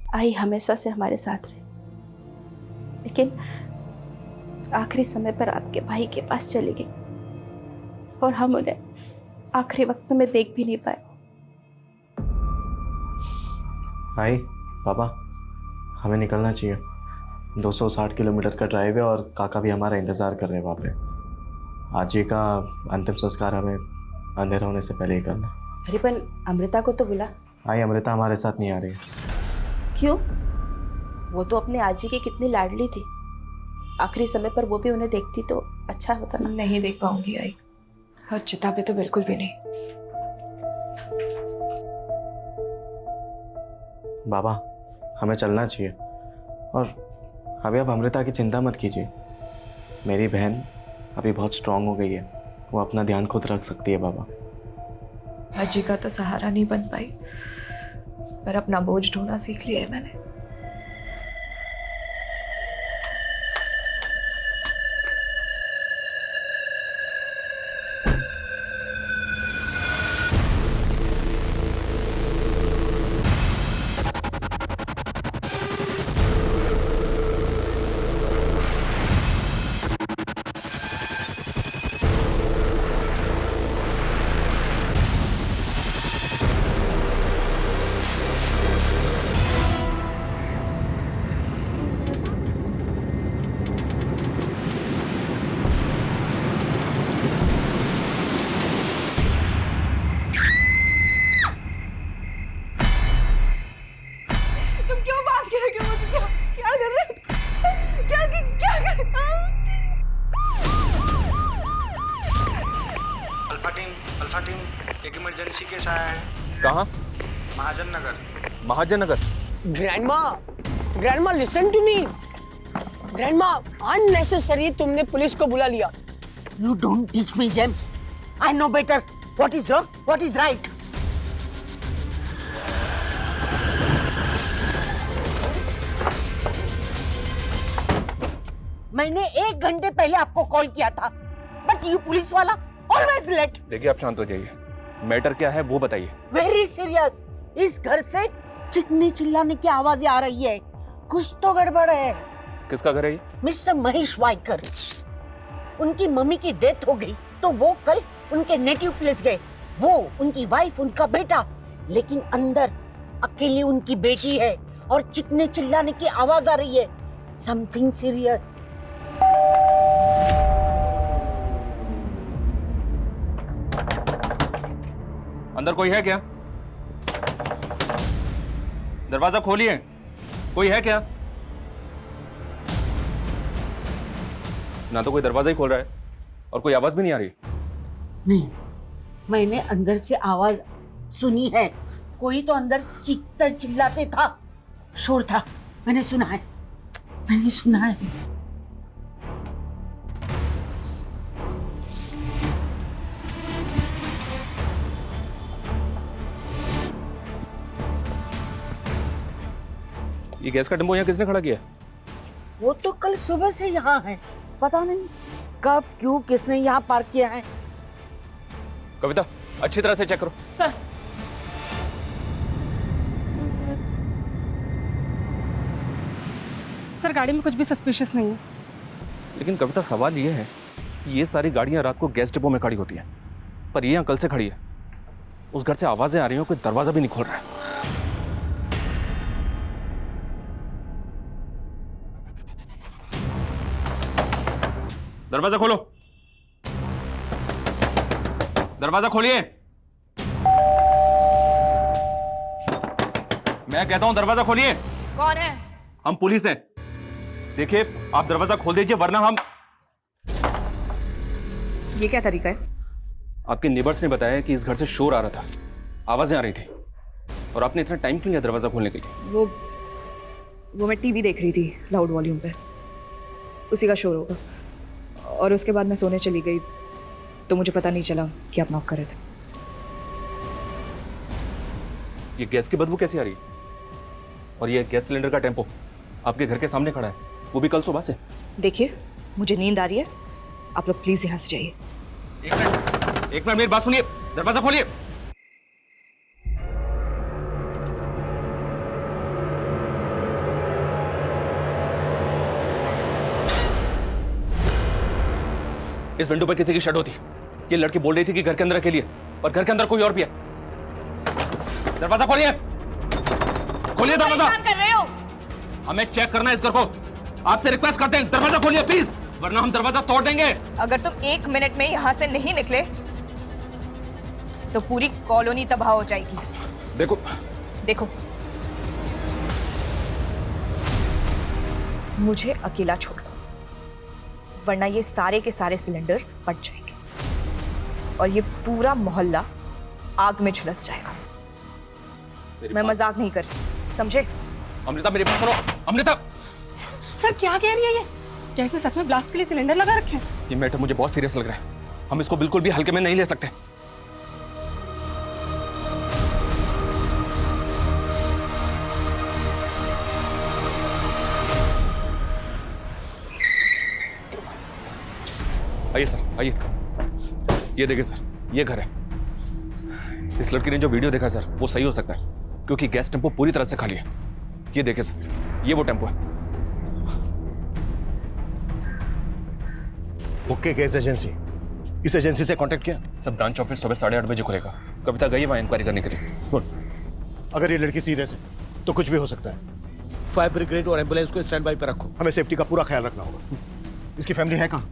आई हमेशा से हमारे साथ रहे, लेकिन आखिरी समय पर आपके भाई के पास चली गई और हम उन्हें आखिरी वक्त में देख भी नहीं पाए। भाई पापा, हमें निकलना चाहिए। 260 किलोमीटर का ड्राइव है और काका भी हमारा इंतज़ार कर रहे हैं वहाँ पे। आज जी का अंतिम संस्कार हमें अंधेरा होने से पहले ही करना। अरे पर अमृता को तो बुला। आई अमृता हमारे साथ नहीं आ रही है। क्यों? वो तो अपने आजी की कितनी लाडली थी, आखिरी समय पर वो भी उन्हें देखती तो अच्छा होता ना। नहीं देख पाऊंगी आई, और चिता पे तो बिल्कुल भी नहीं। बाबा, हमें चलना चाहिए और अभी आप अमृता की चिंता मत कीजिए। मेरी बहन अभी बहुत स्ट्रांग हो गई है, वो अपना ध्यान खुद रख सकती है। बाबा, अजी का तो सहारा नहीं बन पाई, पर अपना बोझ ढोना सीख लिया है मैंने। अल्फा टीम, एक इमरजेंसी केस आया है। कहाँ? Mahajan Nagar. Mahajan Nagar. Grandma listen to me. Grandma, unnecessary तुमने पुलिस को बुला लिया। You don't teach me James, I know better what is wrong, what is right. मैंने 1 घंटे पहले आपको कॉल किया था, बट यू पुलिस वाला ऑलवेज लेट। देखिए, आप शांत हो जाइए। मैटर क्या है वो बताइए। Very serious. इस घर से चिकनी चिल्लाने की आवाजें आ रही है, कुछ तो गड़बड़ है। किसका घर है ये? मिस्टर महेश वाइकर। उनकी मम्मी की डेथ हो गई तो वो कल उनके नेटिव प्लेस गए। वो, उनकी वाइफ, उनका बेटा, लेकिन अंदर अकेली उनकी बेटी है और चिकने चिल्लाने की आवाज आ रही है। Something serious. अंदर कोई है क्या? दरवाजा खोलिए, कोई है क्या? ना तो कोई दरवाजा ही खोल रहा है और कोई आवाज भी नहीं आ रही। नहीं, मैंने अंदर से आवाज सुनी है। कोई तो अंदर चीखते चिल्लाते था, शोर था। मैंने सुना है, मैंने सुना है। ये गैस का टेम्पो यहाँ किसने खड़ा किया? वो तो कल सुबह से यहाँ है, पता नहीं कब क्यों किसने यहाँ पार्क किया है। कविता, अच्छी तरह से चेक करो। सर, सर गाड़ी में कुछ भी सस्पिशियस नहीं है। लेकिन कविता, सवाल ये है कि ये सारी गाड़ियां रात को गैस डिपो में खड़ी होती हैं, पर ये यहाँ कल से खड़ी है। उस घर से आवाजें आ रही हैं, कोई दरवाजा भी नहीं खोल रहा है। दरवाजा खोलो, दरवाजा खोलिए। मैं कहता हूं दरवाजा खोलिए। कौन है? हम पुलिस हैं। देखिए, आप दरवाजा खोल दीजिए वरना हम। ये क्या तरीका है? आपके नेबर्स ने बताया कि इस घर से शोर आ रहा था, आवाजें आ रही थी, और आपने इतना टाइम क्यों लिया दरवाजा खोलने के लिए? वो मैं टीवी देख रही थी लाउड वॉल्यूम पे, उसी का शोर होगा। और उसके बाद मैं सोने चली गई तो मुझे पता नहीं चला कि आप नॉक कर रहे थे। ये गैस की बदबू कैसी आ रही है? और ये गैस सिलेंडर का टेम्पो आपके घर के सामने खड़ा है, वो भी कल सुबह से। देखिए, मुझे नींद आ रही है, आप लोग प्लीज यहाँ से जाइए। एक मिनट मेरी बात सुनिए, दरवाजा खोलिए। इस विंडो पे किसी की शर्ट होती। ये लड़की बोल रही थी कि घर के अंदर अकेली है, पर घर के अंदर कोई और भी है। दरवाजा खोलिए, खोलिए दरवाजा। कर रहे हो? हमें चेक करना है इस घर को। आपसे रिक्वेस्ट करते हैं, दरवाजा खोलिए प्लीज, वरना हम दरवाजा तोड़ देंगे। अगर तुम 1 मिनट में यहाँ से नहीं निकले तो पूरी कॉलोनी तबाह हो जाएगी। देखो देखो, मुझे अकेला छोड़ दो, वरना ये सारे के सारे सिलेंडर्स फट जाएंगे और ये पूरा मोहल्ला आग में झुलस जाएगा। मैं मजाक नहीं कर रही, समझे? अमृता मेरी बात सुनो। अमृता, सर क्या कह रही है ये? क्या इसने सच में ब्लास्ट के लिए सिलेंडर लगा रखे हैं? ये मैटर मुझे बहुत सीरियस लग रहा है। हम इसको बिल्कुल भी हल्के में नहीं ले सकते। आइए सर, आइए। ये देखिए सर, ये घर है। इस लड़की ने जो वीडियो देखा सर, वो सही हो सकता है, क्योंकि गैस टेम्पो पूरी तरह से खाली है। ये देखिए सर, ये वो टेम्पो है। ओके गैस एजेंसी, इस एजेंसी से कांटेक्ट किया? सर ब्रांच ऑफिस सुबह 8:30 बजे खुलेगा। कविता गई वहाँ इंक्वायरी करने के लिए। गुड। अगर ये लड़की सीरियस है तो कुछ भी हो सकता है। फायर ब्रिगेड और एम्बुलेंस को स्टैंड बाई पर रखो। हमें सेफ्टी का पूरा ख्याल रखना होगा। इसकी फैमिली है कहाँ?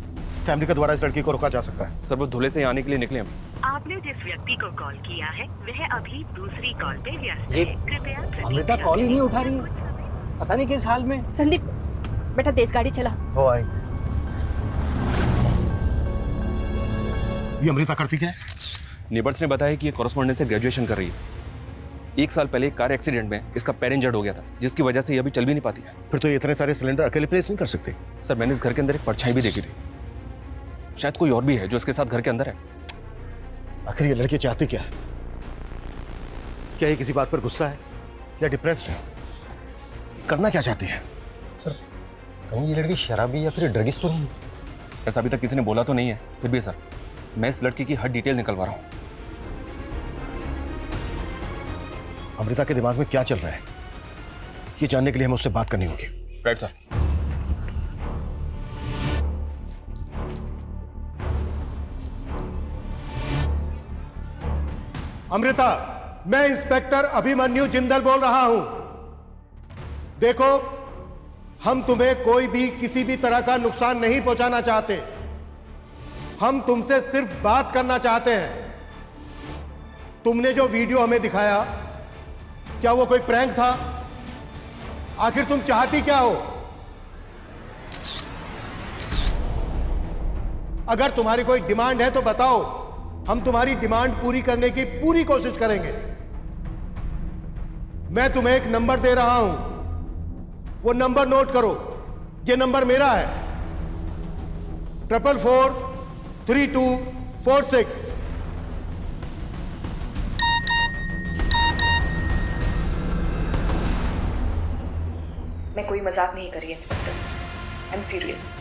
फैमिली के द्वारा इस लड़की को रोका जा सकता है। सर वो धुले से आने के लिए निकले हम। आपने जिस व्यक्ति को कॉल किया है वह अभी दूसरी कॉल पे व्यस्त है। कृपया अमृता कॉल ही नहीं उठा रही है, पता नहीं किस हाल में। संदीप बेटा तेज गाड़ी चला। हो आई। ये अमृता करती क्या है? नेबर्स ने बताया कि ये कॉरेस्पॉन्डेंस से ग्रेजुएशन कर रही है। 1 साल पहले कार एक्सीडेंट में इसका पैर इंजर्ड हो गया था, जिसकी वजह से ये अभी चल भी नहीं पाती है। फिर तो ये इतने सारे सिलेंडर अकेले प्लेस नहीं कर सकते। सर मैंने इस घर के अंदर एक परछाई भी देखी थी। शायद कोई और भी है जो इसके साथ घर के अंदर है। आखिर ये लड़की चाहती क्या है? क्या ये किसी बात पर गुस्सा है या डिप्रेस्ड है? करना क्या चाहती है? सर कहीं ये लड़की शराबी या फिर ड्रगिस्ट तो नहीं? ऐसा अभी तक किसी ने बोला तो नहीं है, फिर भी सर मैं इस लड़की की हर डिटेल निकलवा रहा हूँ। अमृता के दिमाग में क्या चल रहा है, ये जानने के लिए हमें उससे बात करनी होगी। Right sir. अमृता, मैं इंस्पेक्टर अभिमन्यु जिंदल बोल रहा हूं। देखो, हम तुम्हें कोई भी किसी भी तरह का नुकसान नहीं पहुंचाना चाहते। हम तुमसे सिर्फ बात करना चाहते हैं। तुमने जो वीडियो हमें दिखाया, क्या वो कोई प्रैंक था? आखिर तुम चाहती क्या हो? अगर तुम्हारी कोई डिमांड है तो बताओ, हम तुम्हारी डिमांड पूरी करने की पूरी कोशिश करेंगे। मैं तुम्हें एक नंबर दे रहा हूं, वो नंबर नोट करो। ये नंबर मेरा है, 444246। मैं कोई मजाक नहीं कर रही इंस्पेक्टर, आई एम सीरियस।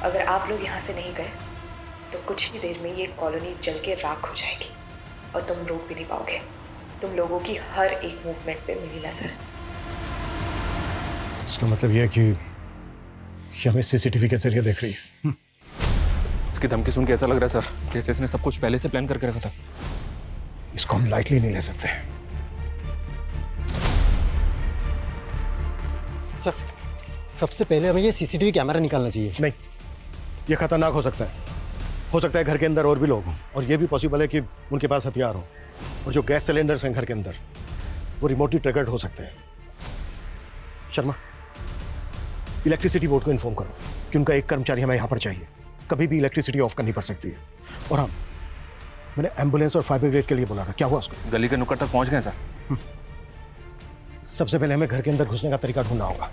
अगर आप लोग यहाँ से नहीं गए तो कुछ ही देर में ये कॉलोनी जल के राख हो जाएगी और तुम रोक भी नहीं पाओगे। तुम लोगों की हर एक मूवमेंट पे मेरी नजर है। इसका मतलब यह है कि हमें सीसीटीवी के जरिए देख रही है। इसकी धमकी सुन के ऐसा लग रहा है सर जैसे इसने सब कुछ पहले से प्लान करके रखा था। इसको हम लाइटली नहीं ले सकते। सर सबसे पहले हमें ये सीसीटीवी कैमरा निकालना चाहिए। नहीं, ये खतरनाक हो सकता है। हो सकता है घर के अंदर और भी लोग हों, और ये भी पॉसिबल है कि उनके पास हथियार हो। और जो गैस सिलेंडर्स हैं घर के अंदर, वो रिमोटली ट्रिगर्ड हो सकते हैं। शर्मा, इलेक्ट्रिसिटी बोर्ड को इन्फॉर्म करो कि उनका एक कर्मचारी हमें यहाँ पर चाहिए। कभी भी इलेक्ट्रिसिटी ऑफ करनी पड़ सकती है। और हाँ, मैंने एम्बुलेंस और फायर ब्रिगेड के लिए बोला था, क्या हुआ उसको? गली के नुक्कड़ तक पहुंच गए सर। सबसे पहले हमें घर के अंदर घुसने का तरीका ढूंढना होगा।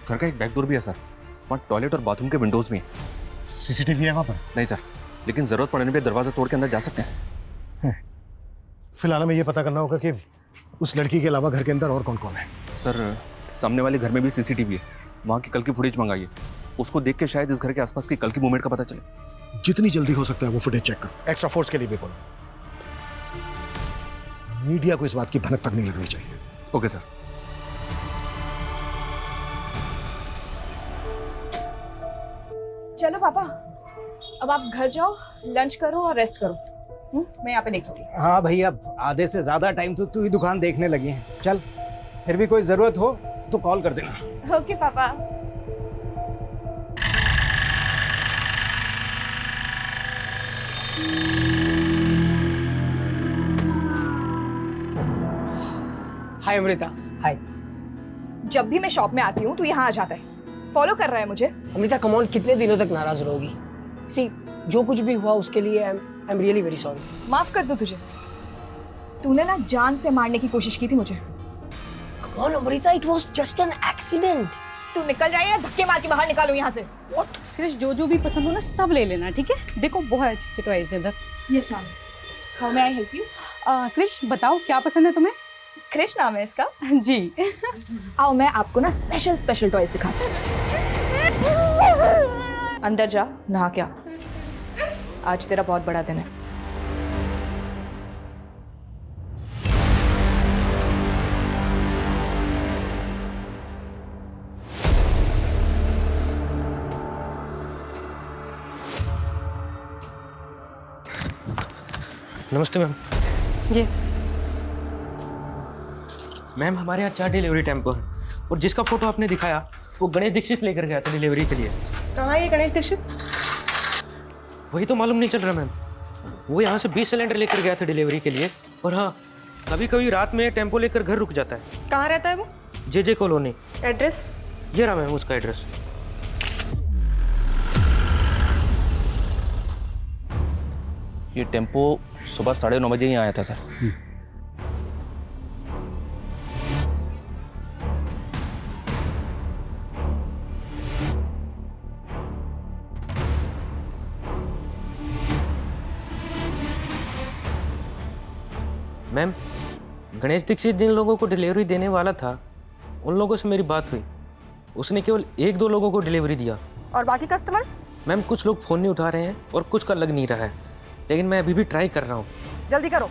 घर का एक बैक डोर भी है सर, वहाँ टॉयलेट और बाथरूम के विंडोज भी हैं। सीसीटीवी है वहाँ पर? नहीं सर, लेकिन जरूरत पड़ने पे दरवाजा तोड़ के अंदर जा सकते हैं। फिलहाल हमें ये पता करना होगा कि उस लड़की के अलावा घर के अंदर और कौन कौन है। सर सामने वाले घर में भी सीसीटीवी है, वहाँ की कल की फुटेज मंगाइए। उसको देख के शायद इस घर के आसपास की कल की मूवमेंट का पता चले। जितनी जल्दी हो सकता है वो फुटेज चेक करो। एक्स्ट्रा फोर्स के लिए भी बोलो। मीडिया को इस बात की भनक तक नहीं लगनी चाहिए। Okay sir. चलो पापा, अब आप घर जाओ, लंच करो और रेस्ट करो। मैं यहाँ पे देख लूंगी। हाँ भाई, अब आधे से ज्यादा टाइम तो तू ही दुकान देखने लगी है। चल, फिर भी कोई जरूरत हो तो कॉल कर देना। ओके पापा। हाय अमृता। हाय। जब भी मैं शॉप में आती हूँ तो यहाँ आ जाता है, फॉलो कर रहा है मुझे। अमृता कम ऑन, कितने दिनों तक नाराज रहोगी? सी, जो कुछ भी हुआ उसके लिए I am really very sorry. माफ कर दो तुझे, तूने ना जान से मारने की कोशिश की थी मुझे। Come on Amrita, it was just an accident. तू निकल जाए या धक्के मार के बाहर निकालो यहाँ से। व्हाट? क्रिश, जो भी पसंद हो ना सब ले लेना, ठीक है? देखो बहुत अच्छे अच्छे टॉयज है इधर। Yes ma'am. How may I help you? Krish बताओ क्या पसंद है तुम्हें? क्रिश नाम है इसका। जी। आओ मैं आपको ना स्पेशल टॉयज दिखाती हूँ। अंदर जा, नहा के आ। आज तेरा बहुत बड़ा दिन है। नमस्ते मैम। ये मैम, हमारे यहाँ 4 डिलीवरी टेम्पो है और जिसका फोटो आपने दिखाया वो गणेश दीक्षित लेकर गया था डिलीवरी के लिए। कहाँ है ये गणेश दीक्षित? वही तो मालूम नहीं चल रहा मैम। वो यहाँ से 20 सिलेंडर लेकर गया था डिलीवरी के लिए। और हाँ, कभी कभी रात में टेम्पो लेकर घर रुक जाता है। कहाँ रहता है वो? जे कॉलोनी। एड्रेस? ये रहा मैम उसका एड्रेस। ये टेम्पो सुबह 9:30 बजे ही आया था सर। मैम, गणेश दीक्षित जिन लोगों को डिलीवरी देने वाला था उन लोगों से मेरी बात हुई। उसने केवल 1-2 लोगों को डिलीवरी दिया। और बाकी कस्टमर्स? मैम, कुछ लोग फ़ोन नहीं उठा रहे हैं और कुछ का लग नहीं रहा है, लेकिन मैं अभी भी ट्राई कर रहा हूँ। जल्दी करो।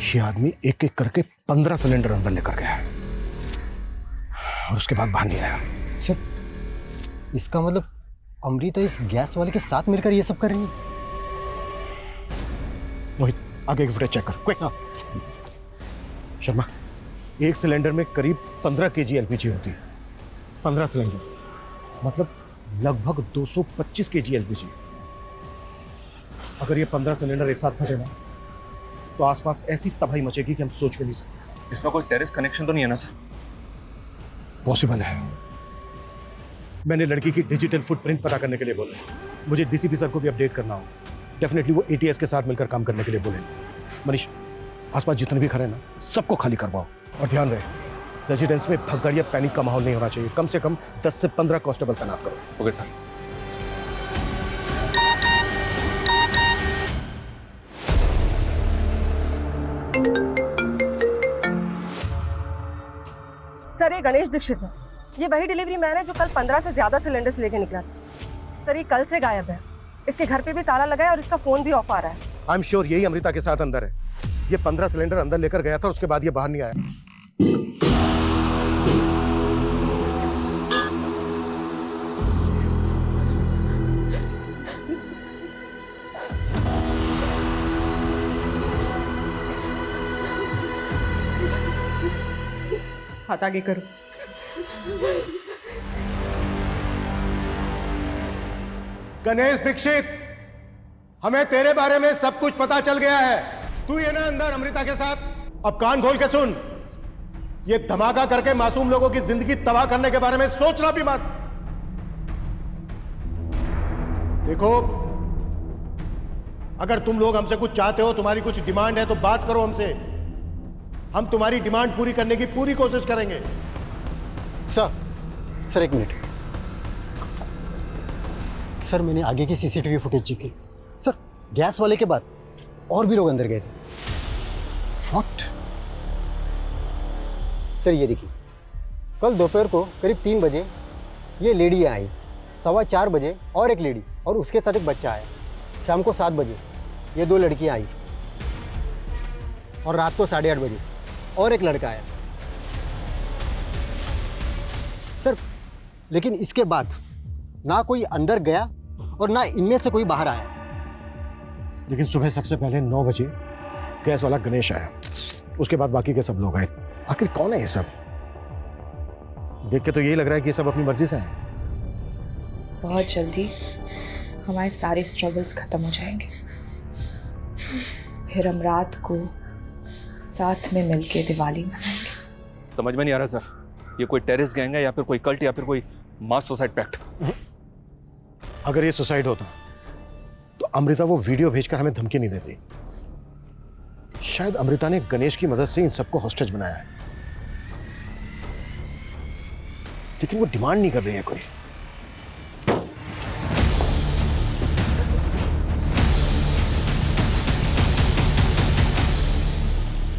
ये आदमी एक एक करके 15 सिलेंडर अंदर लेकर गया और उसके बाद बाहर नहीं आया। सर, इसका मतलब अमृता इस गैस वाले के साथ मिलकर ये सब कर रही है? मोहित, आगे की फुटेज चेक कर क्विक। शर्मा, एक सिलेंडर में करीब 15 kg एलपीजी होती है। 15 सिलेंडर मतलब लगभग 225 kg एलपीजी। अगर ये 15 सिलेंडर एक साथ फटे ना तो आसपास ऐसी तबाही मचेगी कि हम सोच भी नहीं सकते। इसमें कोई टेरेस कनेक्शन तो नहीं है ना सर? पॉसिबल है। मैंने लड़की की डिजिटल फुटप्रिंट पता करने के लिए बोले। मुझे डीसीपी सर को भी अपडेट करना हो। डेफिनेटली वो एटीएस के साथ मिलकर काम करने के लिए बोले। मनीष, आसपास जितने भी खड़े ना सबको खाली करवाओ और ध्यान रहे रेजिडेंस में भगदड़ या पैनिक का माहौल नहीं होना चाहिए। कम से कम 10 से 15 कांस्टेबल तैनात करो। Okay sir. सर, ये गणेश दीक्षित है। ये वही डिलीवरी मैन है जो कल 15 से ज्यादा सिलेंडर्स लेके निकला था। सर, ये कल से गायब है। इसके घर पे भी ताला लगा है और इसका फोन भी ऑफ आ रहा है। आई एम श्योर यही अमृता के साथ अंदर है। ये 15 सिलेंडर अंदर लेकर गया था और उसके बाद ये बाहर नहीं आया। हाथ आगे करो। गणेश दीक्षित, हमें तेरे बारे में सब कुछ पता चल गया है। तू ये ना अंदर अमृता के साथ। अब कान खोल के सुन, ये धमाका करके मासूम लोगों की जिंदगी तबाह करने के बारे में सोचना भी मत। देखो, अगर तुम लोग हमसे कुछ चाहते हो, तुम्हारी कुछ डिमांड है तो बात करो हमसे। हम तुम्हारी डिमांड पूरी करने की पूरी कोशिश करेंगे। सर एक मिनट। सर, मैंने आगे की सीसीटीवी फुटेज चेक की। सर, गैस वाले के बाद और भी लोग अंदर गए थे। व्हाट? सर, ये देखिए, कल दोपहर को करीब 3 बजे ये लेडी आई, 4:15 बजे और एक लेडी और उसके साथ एक बच्चा आया। शाम को 7 बजे ये 2 लड़कियां आई और रात को 8:30 बजे और एक लड़का आया। सर, लेकिन इसके बाद ना कोई अंदर गया और ना इनमें से कोई बाहर आया। लेकिन सुबह सबसे पहले 9 बजे गैस वाला गणेश आया, उसके बाद बाकी के सब लोग आए। आखिर कौन है ये सब? देख के तो यही लग रहा है कि ये सब अपनी मर्जी से आए। बहुत जल्दी हमारे सारे स्ट्रगल्स खत्म हो जाएंगे, फिर हम रात को साथ में मिलके दिवाली मनाएंगे। समझ में नहीं आ रहा सर, ये कोई टेररिस्ट गैंग है या फिर कोई कल्ट या फिर कोई मास सुसाइड पैक्ट? अगर ये सुसाइड होता तो अमृता वो वीडियो भेजकर हमें धमकी नहीं देती। शायद अमृता ने गणेश की मदद से इन सबको हॉस्टेज बनाया है, लेकिन वो डिमांड नहीं कर रही है कोई।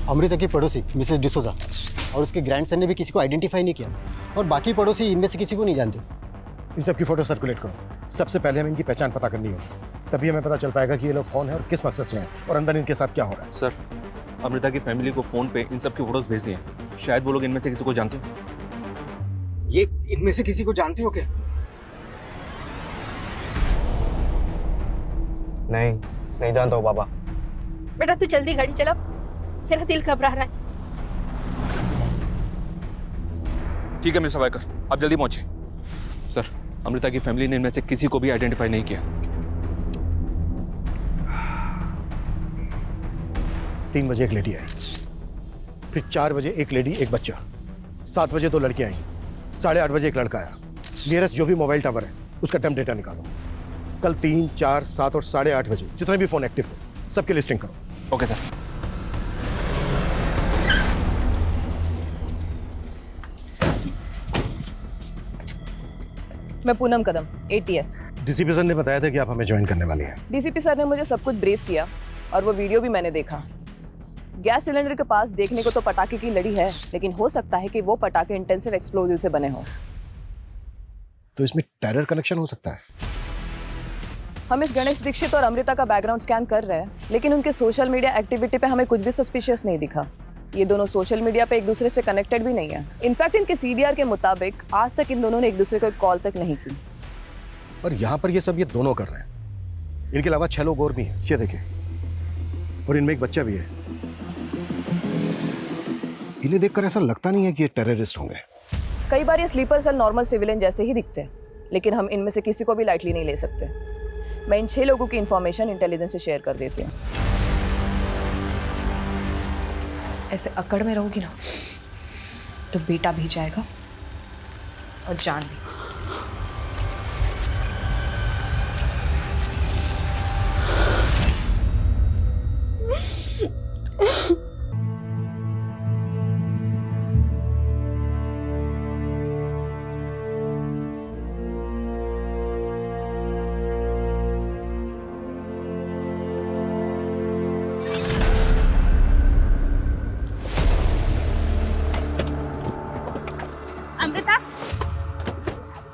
अमृता की पड़ोसी मिसेस डिसोजा और उसके ग्रैंडसन ने भी किसी को आइडेंटिफाई नहीं किया, और बाकी पड़ोसी इनमें से किसी को नहीं जानते। इन सब की फोटो सर्कुलेट करो। सबसे पहले हमें इनकी पहचान पता करनी होगी, तभी हमें पता चल पाएगा कि ये लोग कौन है और किस मकसद से हैं और अंदर इनके साथ क्या हो रहा है। सर, अमृता की फैमिली को फोन पे इन सब की फोटोज भेज दिए, शायद वो लोग इनमें से किसी को जानते हो। ये इनमें से किसी को जानते हो क्या? नहीं जानता हूँ बाबा। बेटा तू जल्दी गाड़ी चला, मेरा दिल घबरा रहा है। ठीक है मिस्टर वायकर, आप जल्दी पहुंचे। सर, अमृता की फैमिली ने इनमें से किसी को भी आइडेंटिफाई नहीं किया। 3 बजे एक लेडी आई, फिर 4 बजे एक लेडी एक बच्चा, 7 बजे 2 लड़कियां आई, 8:30 बजे एक लड़का आया। नियरेस्ट जो भी मोबाइल टावर है उसका टाइम डेटा निकालो। कल 3, 4, 7 और 8:30 बजे जितने भी फोन एक्टिव थे सबकी लिस्टिंग करो। Okay sir. मैं पूनम कदम, ATS। डीसीपी सर ने बताया था कि आप हमें ज्वाइन करने वाली हैं। डीसीपी सर ने मुझे सब कुछ ब्रीफ किया और वो वीडियो भी मैंने देखा। गैस सिलेंडर के पास देखने को तो पटाखे की लड़ी है, लेकिन हो सकता है कि वो पटाखे इंटेंसिव एक्सप्लोजिव से बने हों। तो इसमें टेरर कनेक्शन हो सकता है। हम इस गणेश दीक्षित और अमृता का बैकग्राउंड स्कैन कर रहे हैं, लेकिन उनके सोशल मीडिया एक्टिविटी पे हमें कुछ भी सस्पिशियस नहीं दिखा। ये दोनों सोशल मीडिया पे एक दूसरे से कनेक्टेड भी नहीं है। इनफैक्ट इनके CDR के मुताबिक आज तक इन दोनों ने एक दूसरे को कॉल तक नहीं की। और यहाँ पर ये सब ये दोनों कर रहे हैं। इनके अलावा 6 लोग और भी हैं, ये देखिए, और इनमें एक बच्चा भी है। इन्हें देखकर ऐसा लगता नहीं है कि ये टेररिस्ट होंगे। कई बार ये स्लीपर सेल नॉर्मल सिविलियन जैसे ही दिखते हैं, लेकिन हम इनमें से किसी को भी लाइटली नहीं ले सकते। मैं इन 6 लोगों की इंफॉर्मेशन इंटेलिजेंस से शेयर कर देती हूँ। ऐसे अकड़ में रहोगी ना तो बेटा भी जाएगा और जान भी।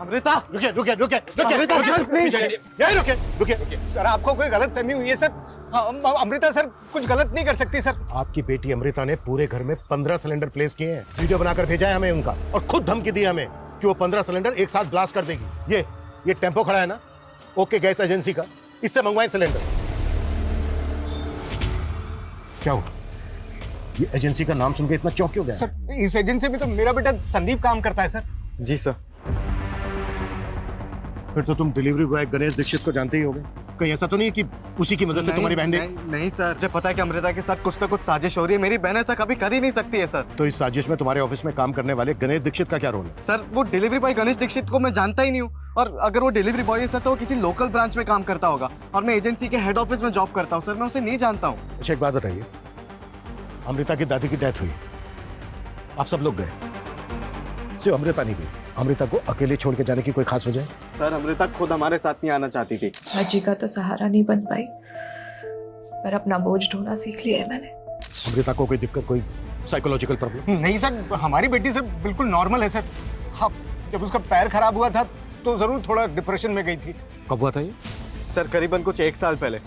अमृता, रुकिए रुकिए रुकिए रुकिए। सर, आपको कोई गलत फहमी हुई है सर। अमृता सर कुछ गलत नहीं कर सकती सर। आपकी बेटी अमृता ने पूरे घर में 15 सिलेंडर प्लेस किए हैं। वीडियो बनाकर भेजा है हमें उनका, और खुद धमकी दी हमें कि वो 15 सिलेंडर एक साथ ब्लास्ट कर देगी। ये टेम्पो खड़ा है ना, ओके गैस एजेंसी का, इससे मंगवाए सिलेंडर। क्या हुआ? ये एजेंसी का नाम सुनकर इतना चौंक क्यों गया? सर, इस एजेंसी में तो मेरा बेटा संदीप काम करता है सर। जी सर। फिर तो तुम डिलीवरी बॉय गणेश दीक्षित को जानते ही होगे। कहीं ऐसा तो नहीं है कि उसी की मदद से तुम्हारी बहन ने? नहीं सर, मुझे पता है कि अमृता के साथ कुछ ना कुछ साजिश हो रही है। मेरी बहन ऐसा कभी कर ही नहीं सकती है सर। तो इस साजिश में तुम्हारे ऑफिस में काम करने वाले गणेश दीक्षित का क्या रोल है? सर, वो डिलीवरी बॉय गणेश दीक्षित को मैं जानता ही नहीं हूँ, और अगर वो डिलीवरी बॉय है सर तो वो किसी लोकल ब्रांच में काम करता होगा, और मैं एजेंसी के हेड ऑफिस में जॉब करता हूँ सर। मैं उसे नहीं जानता हूँ। अच्छा, एक बात बताइए, अमृता की दादी की डेथ हुई, आप सब लोग गए, सिर्फ अमृता नहीं गई। अमृता को अकेले छोड़ के जाने की कोई खास वजह? सर, अमृता खुद हमारे साथ नहीं आना चाहती थी। हाजी का तो सहारा नहीं बन पाई, पर अपना बोझ ढोना सीख लिया है मैंने। अमृता को कोई दिक्कत, कोई साइकोलॉजिकल प्रॉब्लम? नहीं सर, हमारी बेटी सर बिल्कुल नॉर्मल है सर। हाँ, जब उसका पैर खराब हुआ था तो जरूर थोड़ा डिप्रेशन में गई थी। कब हुआ था ये? सर, करीबन कुछ 1 साल पहले।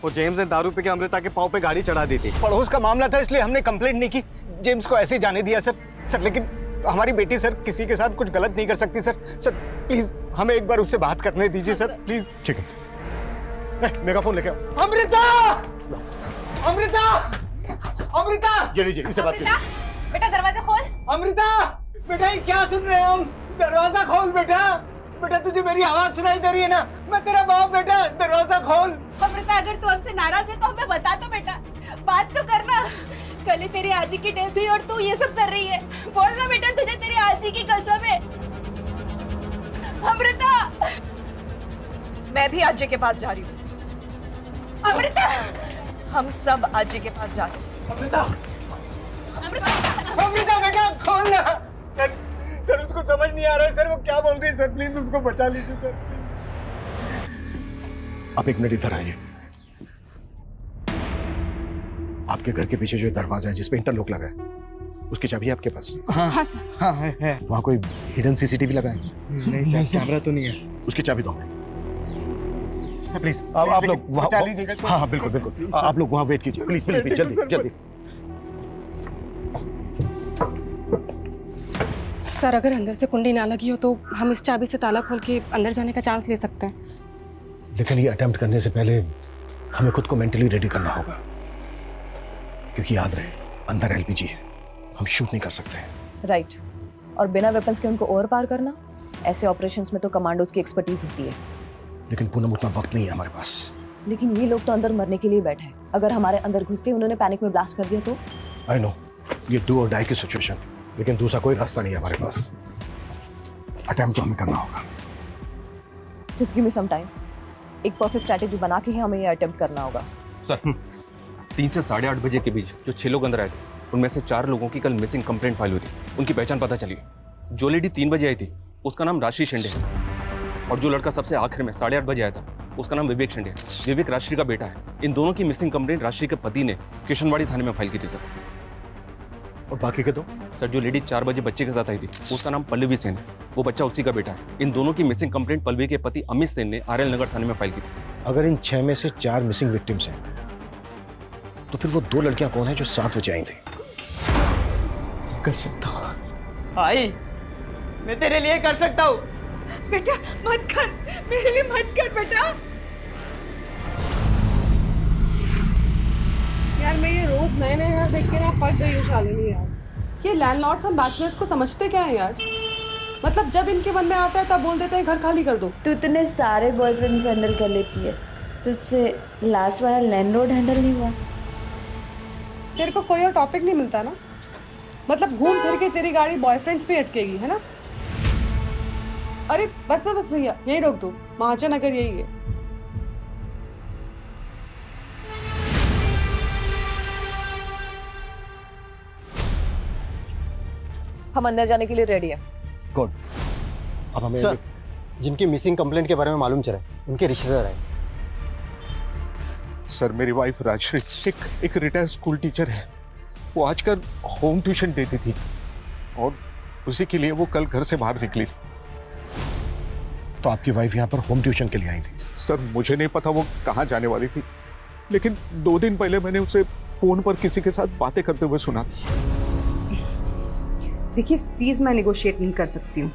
वो जेम्स ने दारू पी के अमृता के पाँव पे गाड़ी चढ़ा दी थी। पड़ोस का मामला था, इसलिए हमने कंप्लेंट नहीं की, जेम्स को ऐसे ही जाने दिया सर। लेकिन हमारी बेटी सर किसी के साथ कुछ गलत नहीं कर सकती सर। सर प्लीज हमें एक बार उससे बात करने दीजिए सर, प्लीज। ठीक है, मेगाफोन लेके आओ। अमृता, अमृता, अमृता, ये लीजिए, इससे बात कीजिए। बेटा दरवाजा खोल। अमृता, बेटा ये क्या सुन रहे हैं हम? दरवाजा खोल बेटा। बेटा तुझे मेरी आवाज सुनाई दे रही है ना? मैं तेरा बाप बेटा, दरवाजा खोल। अमृता अगर तू हमसे नाराज है तो हमें बता दो बेटा, बात तो करना। कल ही तेरी आजी की डेथ हुई और तू ये सब कर रही है। बोलना बेटा, तुझे तेरी आजी की कसम है। अमृता, मैं भी आजी के पास जा रही हूँ। अमृता, हम सब आजी के पास जा रहे हैं। अमृता, अमृता बेटा खोलना। सर, सर उसको समझ नहीं आ रहा है सर, वो क्या बोल रही है सर, प्लीज उसको बचा लीजिए सर। आप एक मिनट इधर आइए। आपके घर के पीछे जो दरवाजा है जिसपे इंटरलॉक लगा है, उसकी चाबी है आपके पास? हाँ सर, हाँ है। वहाँ कोई हिडन सीसीटीवी लगा है? नहीं सर, कैमरा तो नहीं है। उसकी चाबी दो प्लीज। आप लोग बचा लीजिएगा सर। हाँ बिल्कुल बिल्कुल, आप लोग वहाँ वेट कीजिए प्लीज प्लीज, जल्दी जल्दी। सर अगर अंदर से कुंडी ना लगी हो तो हम इस चाबी से ताला खोल के अंदर जाने का चांस ले सकते हैं। लेकिन ये अटेम्प्ट करने से पहले हमें खुद को मेंटली रेडी करना होगा, क्योंकि याद रहे अंदर एलपीजी है, हम शूट नहीं कर सकते। राइट, और बिना वेपन्स के उनको ओवर पार करना, ऐसे ऑपरेशंस में तो कमांडोज की एक्सपर्टीज होती है। लेकिन पूनम उतना वक्त नहीं है हमारे पास। लेकिन ये लोग तो अंदर मरने के लिए बैठे हैं। अगर हमारे अंदर घुस के उन्होंने पैनिक में ब्लास्ट कर दिया तो? आई नो, ये डू और डाई की सिचुएशन, लेकिन दूसरा कोई रास्ता नहीं है हमारे पास। अटेम्प्ट तो हमें करना होगा। Just give me some time. एक परफेक्ट स्ट्रैटेजी बना के ही हमें ये अटेम्प्ट करना होगा। सर 3 से 8:30 बजे के बीच जो 6 लोग अंदर आए थे, उनमें से 4 लोगों की कल मिसिंग कंप्लेंट फाइल हुई थी। उनकी पहचान पता चली। जो लेडी 3 बजे आई थी उसका नाम राशि शिंदे है, और जो लड़का सबसे आखिर में 8:30 बजे आया था उसका नाम विवेक शिंदे है। विवेक राशि का बेटा है। इन दोनों की मिसिंग कंप्लेंट राशि के पति ने किशनवाड़ी थाने में फाइल की थी सर। और बाकी के दो? सर जो लेडी 4 बजे बच्चे के साथ आई थी उसका नाम पल्लवी सेन है, वो बच्चा उसी का बेटा है। इन दोनों की मिसिंग कंप्लेंट पल्लवी के पति अमित सेन ने आरएल नगर थाने में फाइल की थी। अगर इन 6 में से 4 मिसिंग विक्टिम्स हैं, तो फिर वो 2 लड़कियां कौन है जो 7 बजे आई थी? कर सकता हूँ भाई, मैं तेरे लिए कर सकता हूँ। बेटा मत कर, मेरे लिए मत कर बेटा। यार मैं ये रोज नए नए घर देख के ना पक गई हूँ शालिनी यार। ये लैंडलॉर्ड्स हम बैचलर्स को समझते क्या है यार? मतलब जब इनके मन में आता है तब बोल देते हैं घर खाली कर दो। तू इतने सारे बॉयफ्रेंड्स हैंडल कर लेती है, तुझसे लास्ट वाला लैंडलॉर्ड हैंडल नहीं हुआ? तेरे को कोई और टॉपिक नहीं मिलता ना? मतलब घूम फिर के तेरी गाड़ी बॉयफ्रेंड्स पे अटकेगी, है ना? अरे बस भैया, यही रोक दो। महाजन अगर यही है। हम अंदर जाने के लिए रेडी हैं। गुड। अब हमें सर, जिनकी मिसिंग कंप्लेंट के बारे में मालूम चला, उनके रिश्तेदार हैं। सर मेरी वाइफ राजश्री एक रिटायर्ड स्कूल टीचर है। वो आजकल होम ट्यूशन देती थी और उसी के लिए वो कल घर से बाहर निकली। तो आपकी वाइफ यहाँ पर होम ट्यूशन के लिए आई थी? सर मुझे नहीं पता वो कहाँ जाने वाली थी, लेकिन 2 दिन पहले मैंने उसे फोन पर किसी के साथ बातें करते हुए सुना। देखिए फीस मैं नेगोशिएट नहीं कर सकती हूँ।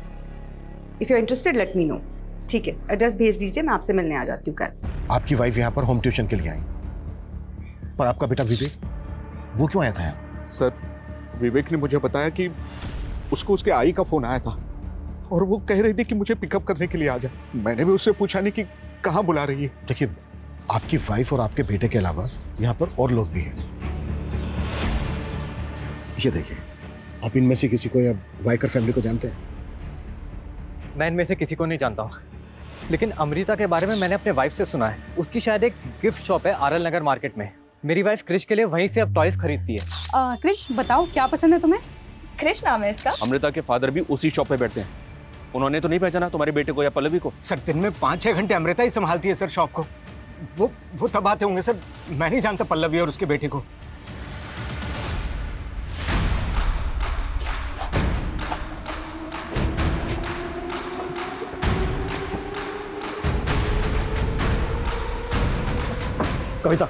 If you are interested let me know. ठीक है, एड्रेस भेज दीजिए, मैं आपसे मिलने आ जाती हूँ कल। आपकी वाइफ यहाँ पर होम ट्यूशन के लिए आई, पर आपका बेटा विवेक वो क्यों आया था यहाँ? सर विवेक ने मुझे बताया कि उसको उसके आई का फोन आया था और वो कह रही थी कि मुझे पिकअप करने के लिए आ जाए। मैंने भी उससे पूछा नहीं कि कहाँ बुला रही है। देखिए आपकी वाइफ और आपके बेटे के अलावा यहाँ पर और लोग भी हैं। ये देखिए, आप इनमें से किसी को या वाइकर फैमिली को जानते हैं? मैं इनमें से किसी को नहीं जानता हूँ, लेकिन अमृता के बारे में मैंने अपने वाइफ से सुना है। उसकी शायद एक गिफ्ट शॉप है आरएल नगर मार्केट में। मेरी वाइफ क्रिश के लिए वहीं से अब टॉयज खरीदती है। क्रिश बताओ क्या पसंद है तुम्हें? क्रिश नाम है इसका। अमृता के फादर भी उसी शॉप पे बैठते हैं। उन्होंने तो नहीं पहचाना तुम्हारे बेटे को या पल्लवी को? सर दिन में 5-6 घंटे अमृता ही संभालती है सर शॉप को। वो तब आते होंगे सर, मैं नहीं जानता पल्लवी और उसके बेटे को। Kavita,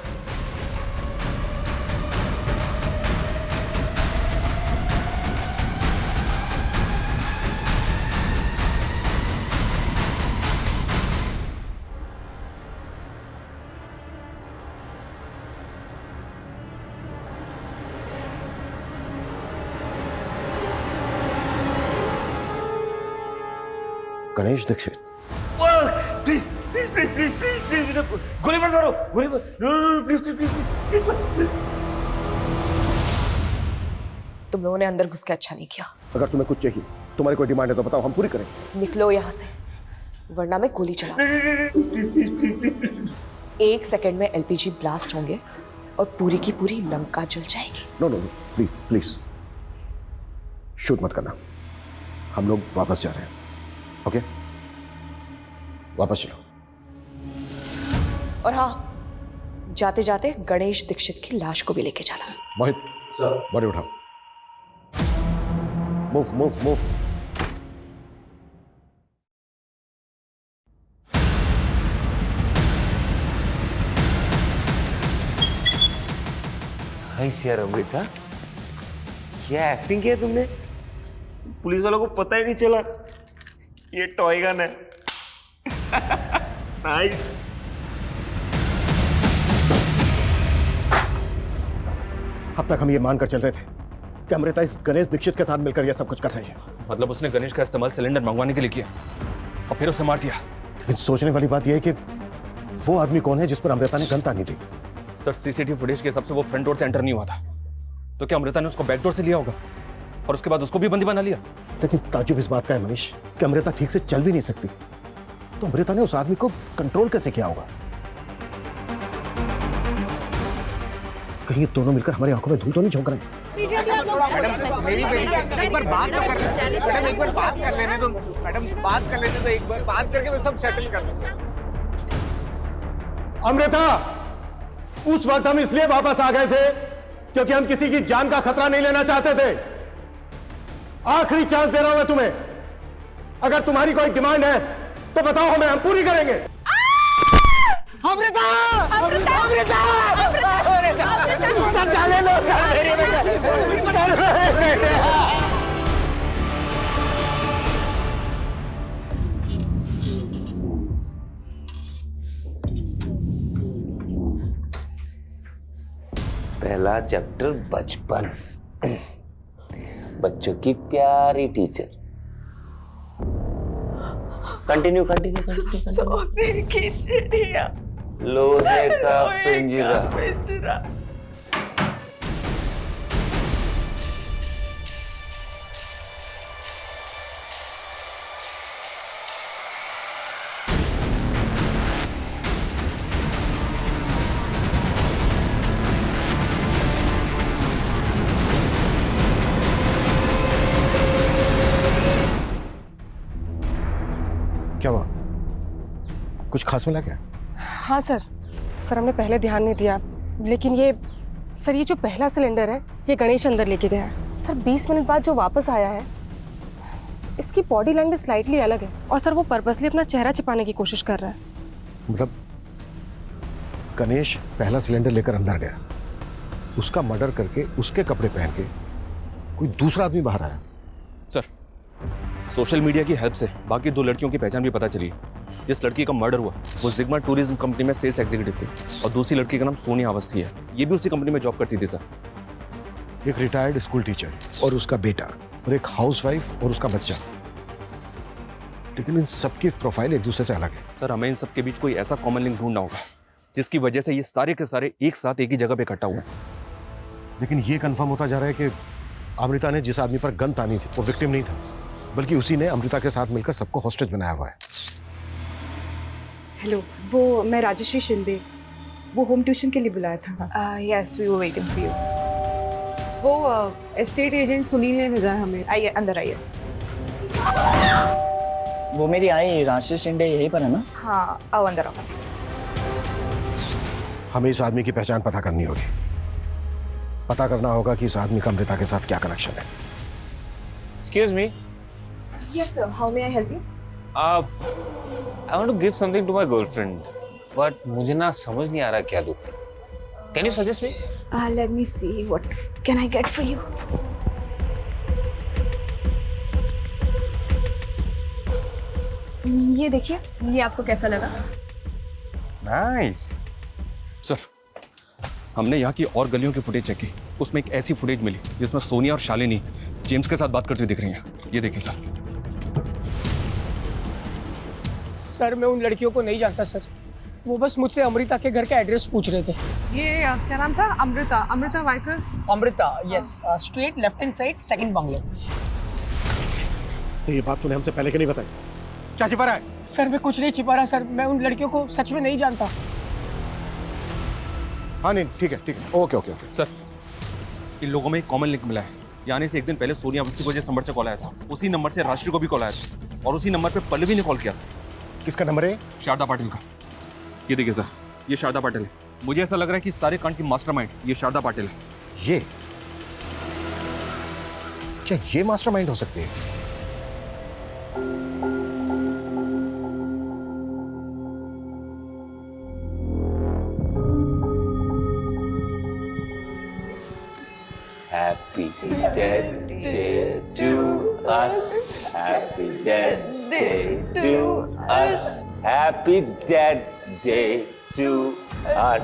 Ganesh Dixit. Please please please please please please गोली मत मारो, गोली मत, प्लीज प्लीज प्लीज प्लीज। तुम लोगों ने अंदर घुस के अच्छा नहीं किया। अगर तुम्हें कुछ चाहिए, तुम्हारी कोई डिमांड है तो बताओ, हम पूरी करेंगे। निकलो यहाँ से, वरना मैं गोली चला। 1 सेकंड में एलपीजी ब्लास्ट होंगे और पूरी की पूरी लंका जल जाएगी। No no please please shoot मत करना, हम लोग वापस जा रहे हैं। ओके वापस चलो। और हाँ, जाते जाते गणेश दीक्षित की लाश को भी लेके जाना। मोहित सर, बॉडी उठाओ। Move move move. यार अमृता, क्या एक्टिंग की है तुमने? पुलिस वालों को पता ही नहीं चला ये टॉय गन है। नाइस। अब तक हम ये मानकर चल रहे थे कि अमृता इस गणेश दीक्षित के साथ मिलकर यह सब कुछ कर रही है। मतलब उसने गणेश का इस्तेमाल सिलेंडर मंगवाने के लिए किया और फिर उसे मार दिया। लेकिन सोचने वाली बात यह है कि वो आदमी कौन है जिस पर अमृता ने गन तानी थी। सर सीसीटीवी फुटेज के हिसाब से वो फ्रंट डोर से एंटर नहीं हुआ था, तो क्या अमृता ने उसको बैक डोर से लिया होगा और उसके बाद उसको भी बंदी बना लिया? लेकिन ताजुब इस बात का है मनीष कि अमृता ठीक से चल भी नहीं सकती, तो अमृता ने उस आदमी को कंट्रोल कैसे किया होगा? कहीं ये दोनों मिलकर हमारी आंखों में धूल तो नहीं झोंक रहे हैं? मैडम मेरी बेटी से एक बार बात तो कर लेने। मैडम एक बार बात कर लेने दो। मैडम बात कर लेने दो, एक बार बात करके मैं सब सेटल कर लूंगा। अमृता, उस वक्त हम इसलिए वापस आ गए थे क्योंकि हम किसी की जान का खतरा नहीं लेना चाहते थे। आखिरी चांस दे रहा हूं मैं तुम्हें, अगर तुम्हारी कोई डिमांड है तो बताओ हमें, हम पूरी करेंगे। अमृता! अमृता! अमृता! सर डाले लो, सर मेरे बेटे, सर मेरे बेटे। पहला चैप्टर बचपन, बच्चों की प्यारी टीचर। Continue continue continue. सोने की चिड़िया, लोहे का पिंजरा। क्या हुआ? कुछ खास मिला क्या? हाँ सर, हमने पहले ध्यान नहीं दिया, लेकिन ये जो पहला सिलेंडर है ये गणेश अंदर लेके गया है। सर 20 मिनट बाद जो वापस आया है, इसकी बॉडी लैंग्वेज स्लाइटली अलग है और सर वो पर्पसली अपना चेहरा छिपाने की कोशिश कर रहा है। मतलब गणेश पहला सिलेंडर लेकर अंदर गया, उसका मर्डर करके उसके कपड़े पहन के कोई दूसरा आदमी बाहर आया। सर सोशल मीडिया की हेल्प से बाकी 2 लड़कियों की पहचान भी पता चली। जिस लड़की का मर्डर हुआ वो जिग्मा टूरिज्म कंपनी में सेल्स एग्जीक्यूटिव थी और दूसरी लड़की का नाम सोनिया अवस्थी है, ये भी उसी कंपनी में जॉब करती थी। सर एक रिटायर्ड स्कूल टीचर और उसका बेटा और एक हाउसवाइफ और उसका बच्चा, लेकिन इन सबकी प्रोफाइल एक दूसरे से अलग है। सर हमें इन सब के बीच कोई ऐसा कॉमन लिंक ढूंढना होगा जिसकी वजह से ये सारे के सारे एक साथ एक ही जगह पे इकट्ठा हुए। लेकिन ये कंफर्म होता जा रहा है कि अमृता ने जिस आदमी पर गन तानी थी वो विक्टिम नहीं था, बल्कि उसी ने अमृता के साथ मिलकर सबको हॉस्टेज बनाया हुआ है। हेलो, वो मैं राजश्री शिंदे, वो होम ट्यूशन के लिए बुलाया था। Yes, we were waiting for you. वो एस्टेट एजेंट सुनील ने भेजा है हमें। आइए, अंदर आइए। वो मेरी आई राजश्री शिंदे यहीं पर है ना? हाँ, आओ अंदर आओ। हमें इस आदमी की पहचान पता करनी होगी, पता करना होगा कि इस आदमी का अमृता के साथ क्या कनेक्शन है। Excuse me. Yes sir, how may I help you? I want to give something to my girlfriend, but मुझे ना समझ नहीं आ रहा क्या दूँ। Can you suggest me? Let me see what can I get for you. ये देखिए, ये आपको कैसा लगा? Nice. सर हमने यहाँ की और गलियों की फुटेज चेक की, उसमें एक ऐसी फुटेज मिली जिसमें सोनिया और शालिनी जेम्स के साथ बात करती हुई दिख रही हैं। ये देखिए सर। सर मैं उन लड़कियों को नहीं जानता सर, वो बस मुझसे अमृता के घर का एड्रेस पूछ रहे थे। ये क्या नाम था? Amrita, Amrita Waikar. Amrita, yes, straight left hand side, second bungalow. तो ये बात तूने हमसे पहले क्यों नहीं बताई? क्या छिपा रहा है? सर मैं कुछ नहीं छिपा रहा सर, मैं उन लड़कियों को सच में नहीं जानता। हाँ नहीं, ठीक है, ओके ओके ओके। सर, इन लोगों में एक कॉमन लिंक मिला है। यानी से एक दिन पहले सोनिया अवस्थी को जिस नंबर से कॉल आया था, उसी नंबर से राष्ट्रीय को भी कॉल आया था, और उसी नंबर पे पल्लवी ने कॉल किया था। किसका नंबर है? शारदा पाटिल का। ये देखिए सर, ये शारदा पाटिल है। मुझे ऐसा लग रहा है कि सारे कांड की मास्टरमाइंड ये शारदा पाटिल है। ये क्या ये मास्टरमाइंड हो सकती है? Happy death day to us. Happy death day to us. Happy death day to us.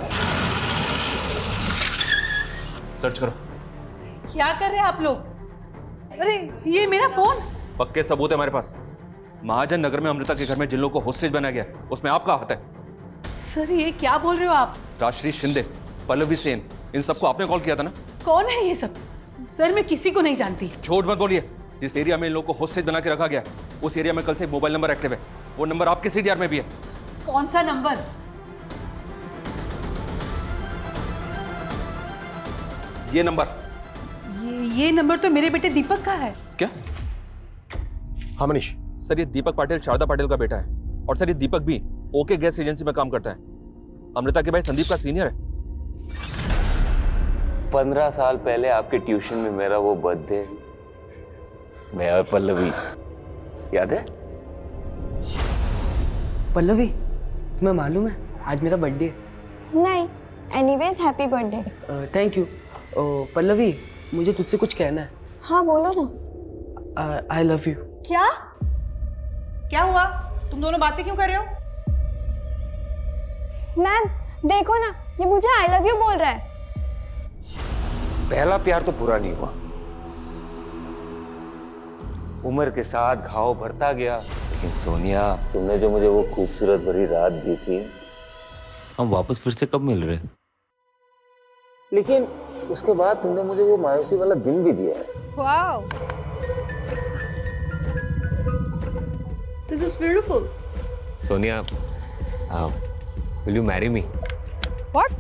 Search करो। क्या कर रहे हैं आप लोग? अरे ये मेरा फोन। पक्के सबूत है हमारे पास। महाजन नगर में अमृता के घर में जिन लोगों को होस्टेज बनाया गया, उसमें आपका हाथ है। सर ये क्या बोल रहे हो आप? राजश्री शिंदे, पल्लवी सेन, इन सबको आपने कॉल किया था ना? कौन है ये सब? सर मैं किसी को नहीं जानती। झूठ मत बोलिए। जिस एरिया में इन लोगों को होस्टेज बना के रखा गया, उस एरिया में कल से एक मोबाइल नंबर एक्टिव है। वो नंबर आपके सीडीआर में भी है। कौन सा नंबर? ये नंबर। ये नंबर तो मेरे बेटे दीपक का है। क्या? हाँ मनीष। सर ये दीपक पाटिल शारदा पाटिल का बेटा है, और सर ये दीपक भी ओके गैस एजेंसी में काम करता है। अमृता के भाई संदीप का सीनियर है। 15 साल पहले आपके ट्यूशन में मेरा वो बर्थडे, मैं और पल्लवी, याद है? पल्लवी, तुम्हें मालूम है आज मेरा बर्थडे है? नहीं, anyways happy birthday. Thank you. Pallavi, मुझे तुझसे कुछ कहना है। हाँ बोलो ना। आई लव यू। क्या? क्या हुआ? तुम दोनों बातें क्यों कर रहे हो? मैम देखो ना, ये मुझे आई लव यू बोल रहा है। पहला प्यार तो पूरा नहीं हुआ, उम्र के साथ घाव भरता गया। लेकिन सोनिया, तुमने जो मुझे वो खूबसूरत भरी रात दी थी, हम वापस फिर से कब मिल रहे? लेकिन उसके बाद तुमने मुझे वो मायूसी वाला दिन भी दिया है। Wow, this is beautiful. Sonia, will you marry me? What?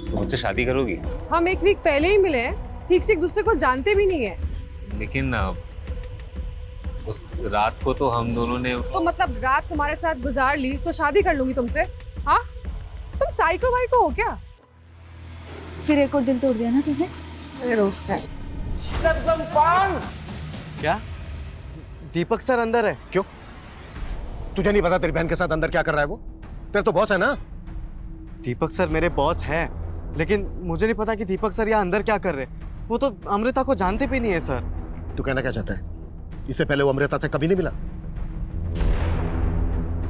मुझसे शादी करोगी? हम एक वीक पहले ही मिले हैं, ठीक से एक दूसरे को जानते भी नहीं है। लेकिन उस रात को तो हम दोनों ने। तो मतलब रात तुम्हारे साथ गुजार ली तो शादी कर लूंगी तुमसे? हाँ, तुम साइको वाइको हो क्या? फिर एक और दिल तोड़ दिया ना तुमने? अरे रोज का। क्या? दीपक सर अंदर है? क्यों? तुझे नहीं पता तेरी बहन के साथ अंदर क्या कर रहा है वो? तेरे तो बॉस है ना? दीपक सर मेरे बॉस हैं, लेकिन मुझे नहीं पता कि दीपक सर यहाँ अंदर क्या कर रहे हैं। वो तो अमृता को जानते भी नहीं है सर। तू कहना क्या चाहता है? इससे पहले वो अमृता से कभी नहीं मिला?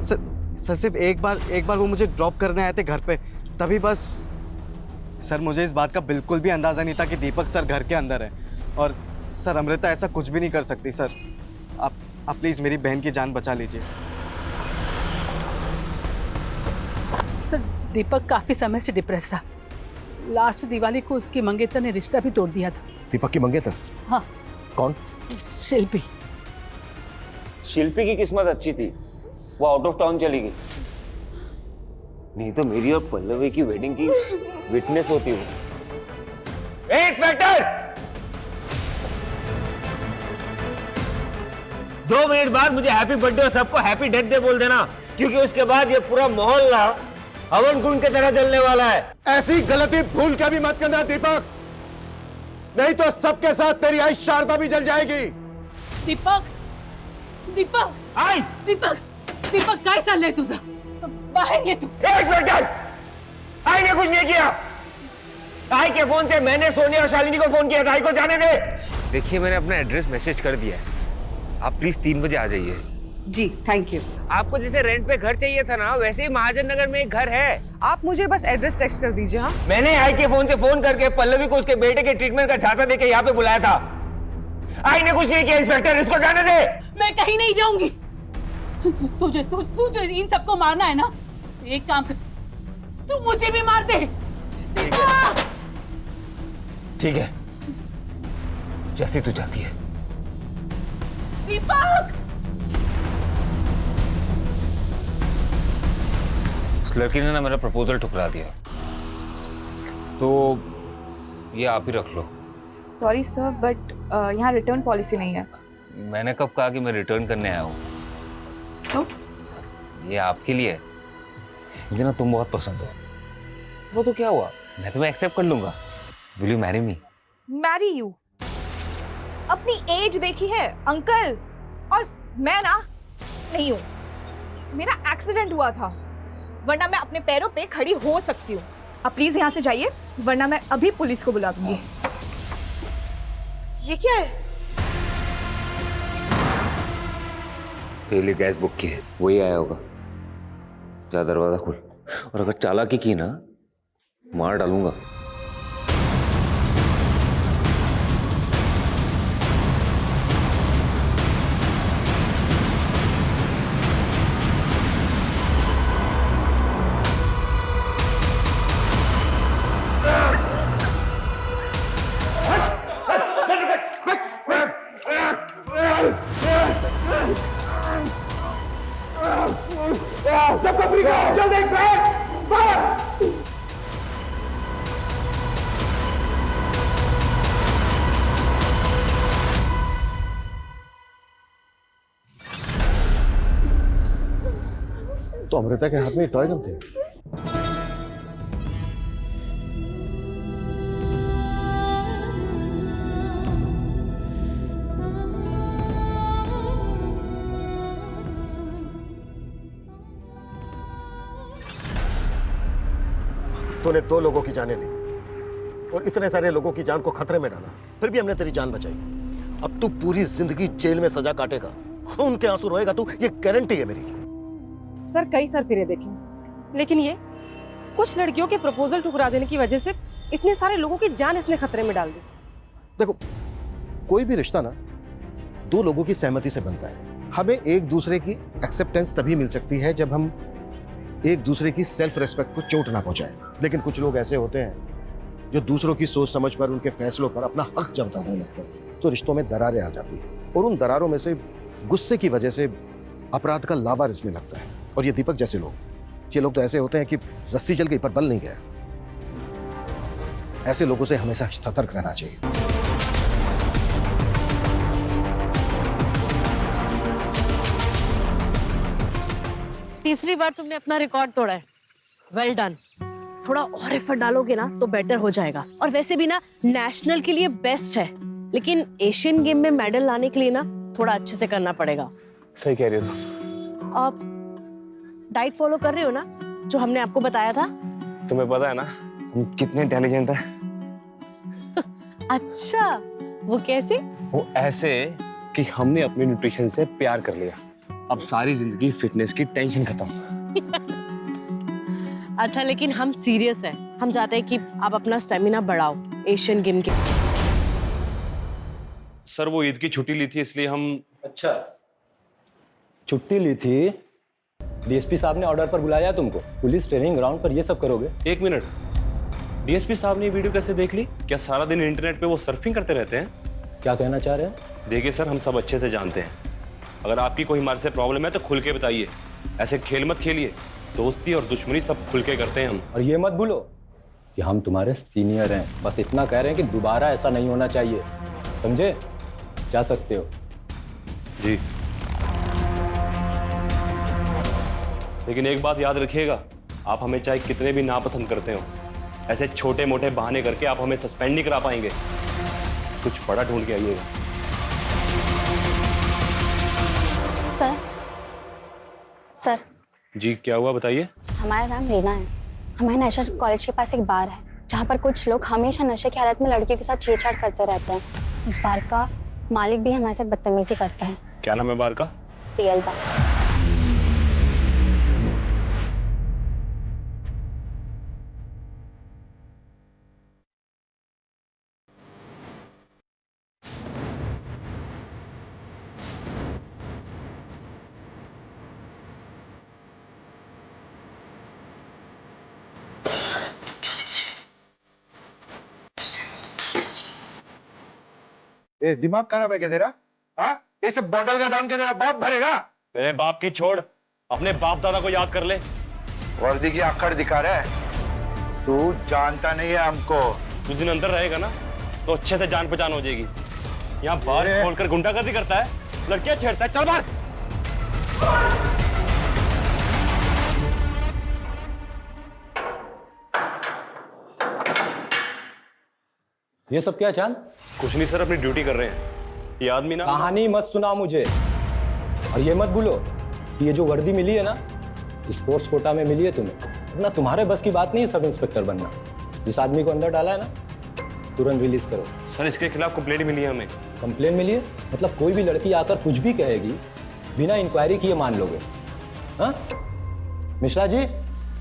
सर सिर्फ एक बार वो मुझे ड्रॉप करने आए थे घर पे, तभी बस। सर मुझे इस बात का बिल्कुल भी अंदाजा नहीं था कि दीपक सर घर के अंदर है। और सर अमृता ऐसा कुछ भी नहीं कर सकती। सर आप प्लीज मेरी बहन की जान बचा लीजिए। सर दीपक काफी समय से डिप्रेस था। लास्ट दिवाली को उसकी मंगेतर ने रिश्ता भी तोड़ दिया था। दीपक की मंगेतर? हाँ। कौन? शिल्पी। शिल्पी की किस्मत अच्छी थी, वो आउट ऑफ टाउन चली गई, नहीं तो मेरी और पल्लवी की वेडिंग की विटनेस होती हूँ। इंस्पेक्टर, 2 मिनट बाद मुझे हैप्पी बर्थडे और सबको हैप्पी डेथ डे बोल देना, क्योंकि उसके बाद ये पूरा मोहल्ला हवन कुंड की तरह जलने वाला है। ऐसी गलती भूल के भी मत करना दीपक, नहीं तो सबके साथ तेरी आई शारदा भी जल जाएगी। दीपक, दीपक, आई दीपक, दीपक काय चाललंय तुझं? बाहेर ये तू। एक मिनट, आई ने कुछ नहीं किया। आई के फोन से मैंने सोनिया और शालिनी को फोन किया था। आई को जाने दे। देखिए मैंने अपना एड्रेस मैसेज कर दिया है, आप प्लीज 3 बजे आ जाइए। जी थैंक यू। आपको जैसे रेंट पे घर चाहिए था ना, वैसे ही महाजन नगर में एक घर है। आप मुझे बस एड्रेस टेक्स्ट कर दीजिए। हाँ, मैंने आई के फोन से फोन करके पल्लवी को उसके बेटे के ट्रीटमेंट का झांसा देके यहाँ पे बुलाया था। आई ने कुछ नहीं किया। इंस्पेक्टर, इसको जाने दे। मैं कहीं नहीं जाऊंगी। तुझे तुझे इन सबको मारना है ना, एक काम कर, तू मुझे भी मार दे। दीपक! ठीक है, जैसी तू चाहती है। दीपक! उस लड़की ने ना मेरा प्रपोजल ठुकरा दिया, तो ये आप ही रख लो। सॉरी सर, बट यहाँ रिटर्न पॉलिसी नहीं है। मैंने कब कहा कि मैं रिटर्न करने आया हूँ? तो ये आपके लिए है। मुझे ना तुम बहुत पसंद हो। वो तो क्या हुआ, मैं तुम्हें एक्सेप्ट कर लूंगा। Will you marry me? Marry you? अपनी एज देखी है अंकल, और मैं ना नहीं हूँ। मेरा एक्सीडेंट हुआ था, वरना मैं अपने पैरों पे खड़ी हो सकती हूँ। अब प्लीज यहाँ से जाइए, वरना मैं अभी पुलिस को बुला दूंगी। ये क्या है? तेरे लिए गैस बुक की है, वही आया होगा। जा दरवाजा खोल, और अगर चालाकी की ना, मार डालूंगा। सबको फ्री करो, जल्दी बैक फायर। तो अमृता के हाथ में टॉय गन थे। तूने 2 लोगों की जानें ली और इतने सारे लोगों की जान को खतरे में डाला, फिर भी हमने तेरी जान बचाई। अब तू पूरी जिंदगी जेल में सजा काटेगा, खून के आंसू रोएगा तू, ये गारंटी है मेरी। सर कई सर फिरे देखे, लेकिन ये कुछ लड़कियों के प्रपोजल ठुकरा देने की वजह से इतने सारे लोगों की जान इसने खतरे में डाल दी। देखो, कोई भी रिश्ता ना 2 लोगों की सहमति से बनता है। हमें एक दूसरे की एक्सेप्टेंस तभी मिल सकती है जब हम एक दूसरे की सेल्फ रेस्पेक्ट को चोट ना पहुंचाएं। लेकिन कुछ लोग ऐसे होते हैं जो दूसरों की सोच समझ पर, उनके फैसलों पर अपना हक जताने लगते हैं, तो रिश्तों में दरारें आ जाती हैं और उन दरारों में से गुस्से की वजह से अपराध का लावा रिसने लगता है। और ये दीपक जैसे लोग, ये लोग तो ऐसे होते हैं कि रस्सी जल गई पर बल नहीं गया। ऐसे लोगों से हमेशा सतर्क रहना चाहिए। तीसरी बार तुमने अपना रिकॉर्ड तोड़ा है, वेल डन। थोड़ा और एफर्ट डालोगे ना तो बेटर हो जाएगा। और वैसे भी ना नेशनल के लिए बेस्ट है, लेकिन एशियन गेम में मेडल लाने के लिए ना थोड़ा अच्छे से करना पड़ेगा। सही कह रही हो तुम। आप डाइट फॉलो कर रहे हो ना, जो हमने आपको बताया था? तुम्हें पता है ना हम कितने इंटेलिजेंट हैं। अच्छा, वो कैसे? वो ऐसे कि हमने अपने न्यूट्रिशन से प्यार कर लिया। अब सारी जिंदगी फिटनेस की टेंशन खत्म। अच्छा, लेकिन हम सीरियस हैं। हम चाहते हैं कि आप अपना स्टेमिना बढ़ाओ एशियन गेम के। सर वो ईद की छुट्टी ली थी इसलिए हम। अच्छा, छुट्टी ली थी? डीएसपी साहब ने ऑर्डर पर बुलाया तुमको? पुलिस ट्रेनिंग ग्राउंड पर ये सब करोगे? एक मिनट, डीएसपी साहब ने ये वीडियो कैसे देख ली? क्या सारा दिन इंटरनेट पे वो सर्फिंग करते रहते हैं? क्या कहना चाह रहे हैं? देखिए सर, हम सब अच्छे से जानते हैं, अगर आपकी कोई हमारे से प्रॉब्लम है तो खुल के बताइए। ऐसे खेल मत खेलिए, दोस्ती और दुश्मनी सब खुल के करते हैं हम। और ये मत भूलो कि हम तुम्हारे सीनियर हैं। बस इतना कह रहे हैं कि दोबारा ऐसा नहीं होना चाहिए, समझे? जा सकते हो। जी, लेकिन एक बात याद रखिएगा, आप हमें चाहे कितने भी नापसंद करते हो, ऐसे छोटे मोटे बहाने करके आप हमें सस्पेंड नहीं करा पाएंगे। कुछ बड़ा ढूंढ के आइएगा। सर। जी, क्या हुआ बताइए। हमारा नाम रीना है। हमारे नेशनल कॉलेज के पास एक बार है जहाँ पर कुछ लोग हमेशा नशे की हालत में लड़कियों के साथ छेड़छाड़ करते रहते हैं। उस बार का मालिक भी हमारे साथ बदतमीजी करता है। क्या नाम है बार का? पीएल बार। दिमाग खराब है क्या तेरा? हाँ, इस बोतल का दाम क्या तेरा बाप भरेगा? मेरे बाप की छोड़, अपने बाप दादा को याद कर ले। वर्दी की आखड़ दिखा रहा है। तू जानता नहीं है हमको। कुछ दिन अंदर रहेगा ना तो अच्छे से जान पहचान हो जाएगी। यहाँ बार खोलकर गुंडागर्दी करता है, लड़कियां छेड़ता है, चल बाहर। ये सब क्या चांद? कुछ नहीं सर, अपनी ड्यूटी कर रहे हैं। ये आदमी ना कहानी मत सुना मुझे, और ये मत भूलो कि ये जो वर्दी मिली है ना, स्पोर्ट्स कोटा में मिली है तुम्हें, ना तुम्हारे बस की बात नहीं है सब इंस्पेक्टर बनना। जिस आदमी को अंदर डाला है ना, तुरंत रिलीज करो। सर इसके खिलाफ कंप्लेंट मिली है हमें। कंप्लेन मिली है? मतलब कोई भी लड़की आकर कुछ भी कहेगी, बिना इंक्वायरी किए मान लोगे? हाँ मिश्रा जी?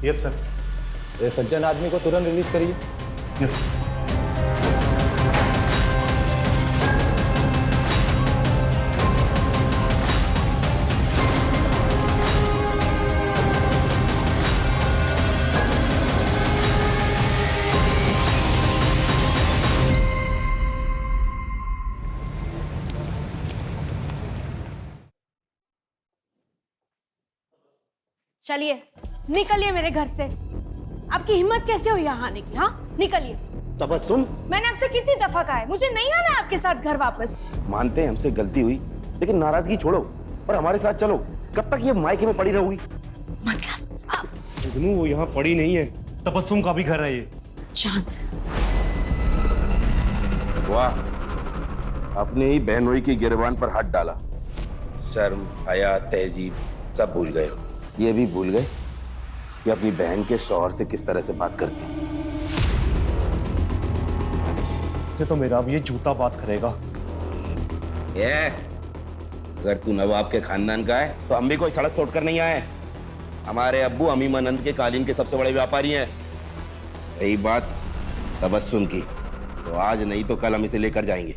Yes sir. ये सज्जन आदमी को तुरंत रिलीज करिए। यस। चलिए निकलिए मेरे घर से। आपकी हिम्मत कैसे हुई यहाँ आने की? हाँ निकलिए। तबस्सुम, मैंने आपसे कितनी दफा कहा है मुझे नहीं आना है आपके साथ घर वापस। मानते हैं हमसे गलती हुई, लेकिन नाराजगी छोड़ो और हमारे साथ चलो। कब तक ये मायके में पड़ी रहोगी? मतलब वो यहाँ पड़ी नहीं है, तबस्सुम का भी घर है ये। चांद, वाह, अपने ही बहनोई की गिरबान पर हाथ डाला। शर्म, हया, तहजीब सब भूल गए। ये भी भूल गए कि अपनी बहन के शौहर से किस तरह से बात करते हैं। इससे तो मेरा अब ये जूता बात करेगा। ये अगर तू नवाब के खानदान का है तो हम भी कोई सड़क छोड़कर नहीं आए। हमारे अब्बू अमीमानंद के कालीन के सबसे बड़े व्यापारी हैं। रही बात तबस्सुम की, तो आज नहीं तो कल हम इसे लेकर जाएंगे।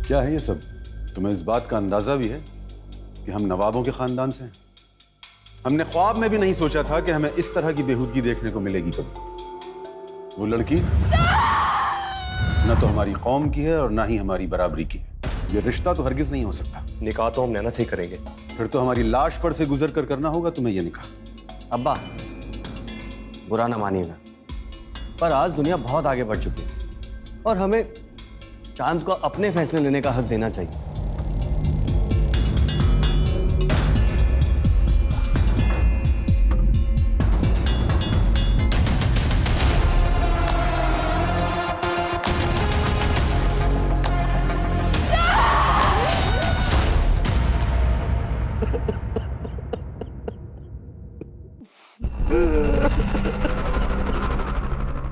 क्या है ये सब? तुम्हें इस बात का अंदाजा भी है कि हम नवाबों के खानदान से हैं? हमने ख्वाब में भी नहीं सोचा था कि हमें इस तरह की बेहूदगी देखने को मिलेगी कभी। वो लड़की न तो हमारी कौम की है और ना ही हमारी बराबरी की है। ये रिश्ता तो हरगिज नहीं हो सकता। निकाह तो हम नैना से ही करेंगे। फिर तो हमारी लाश पर से गुजर कर करना होगा तुम्हें ये निकाह। अब्बा, बुरा ना मानिएगा, पर आज दुनिया बहुत आगे बढ़ चुकी है और हमें चांद को अपने फैसले लेने का हक देना चाहिए।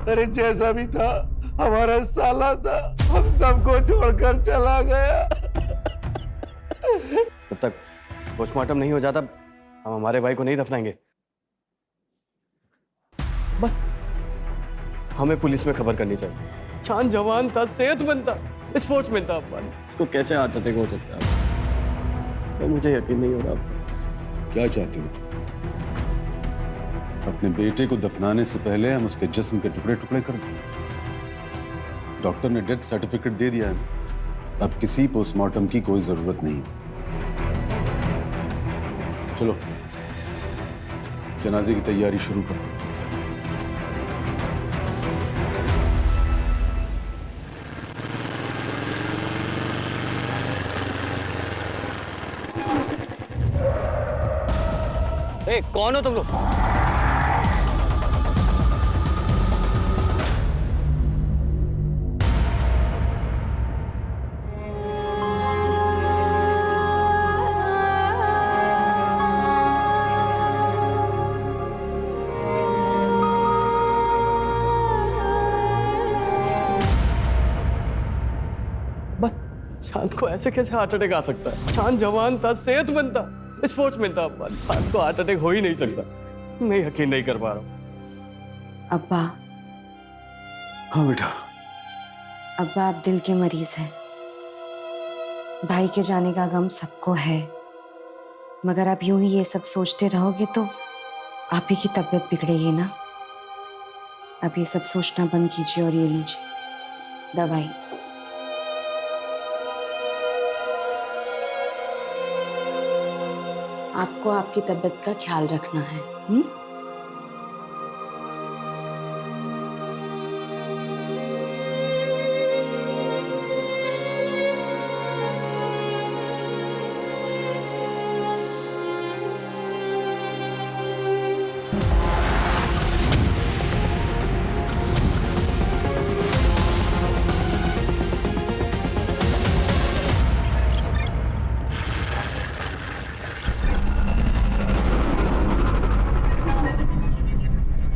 अरे जैसा भी था हमारा साला था, हम सबको छोड़कर चला गया। जब तक पोस्टमार्टम नहीं हो जाता हम हमारे भाई को नहीं दफनाएंगे। बस हमें पुलिस में खबर करनी चाहिए। चांद जवान था, सेहतमंद था, स्पोर्ट्समैन था। उसको कैसे हार्ट अटैक हो सकता है? मुझे यकीन नहीं हो रहा। क्या चाहते हो तुम? अपने बेटे को दफनाने से पहले हम उसके जिस्म के टुकड़े टुकड़े कर दें। डॉक्टर ने डेथ सर्टिफिकेट दे दिया है, अब किसी पोस्टमार्टम की कोई जरूरत नहीं। चलो जनाजे की तैयारी शुरू करो। ए, कौन हो तुम लोग? चांद को ऐसे कैसे हार्ट अटैक आ सकता है? चांद जवान था, सेहतमंद था, स्पोर्ट्समैन था। चांद को हार्ट अटैक हो ही नहीं सकता। मैं यकीन नहीं कर पा रहा हूँ। अब्बा। हाँ बेटा। अब्बा आप दिल के मरीज हैं। भाई के जाने का गम सबको है, मगर आप यूं ही ये सब सोचते रहोगे तो आप ही की तबीयत बिगड़ेगी ना। अब ये सब सोचना बंद कीजिए और ये लीजिए दवाई। आपको आपकी तबीयत का ख्याल रखना है।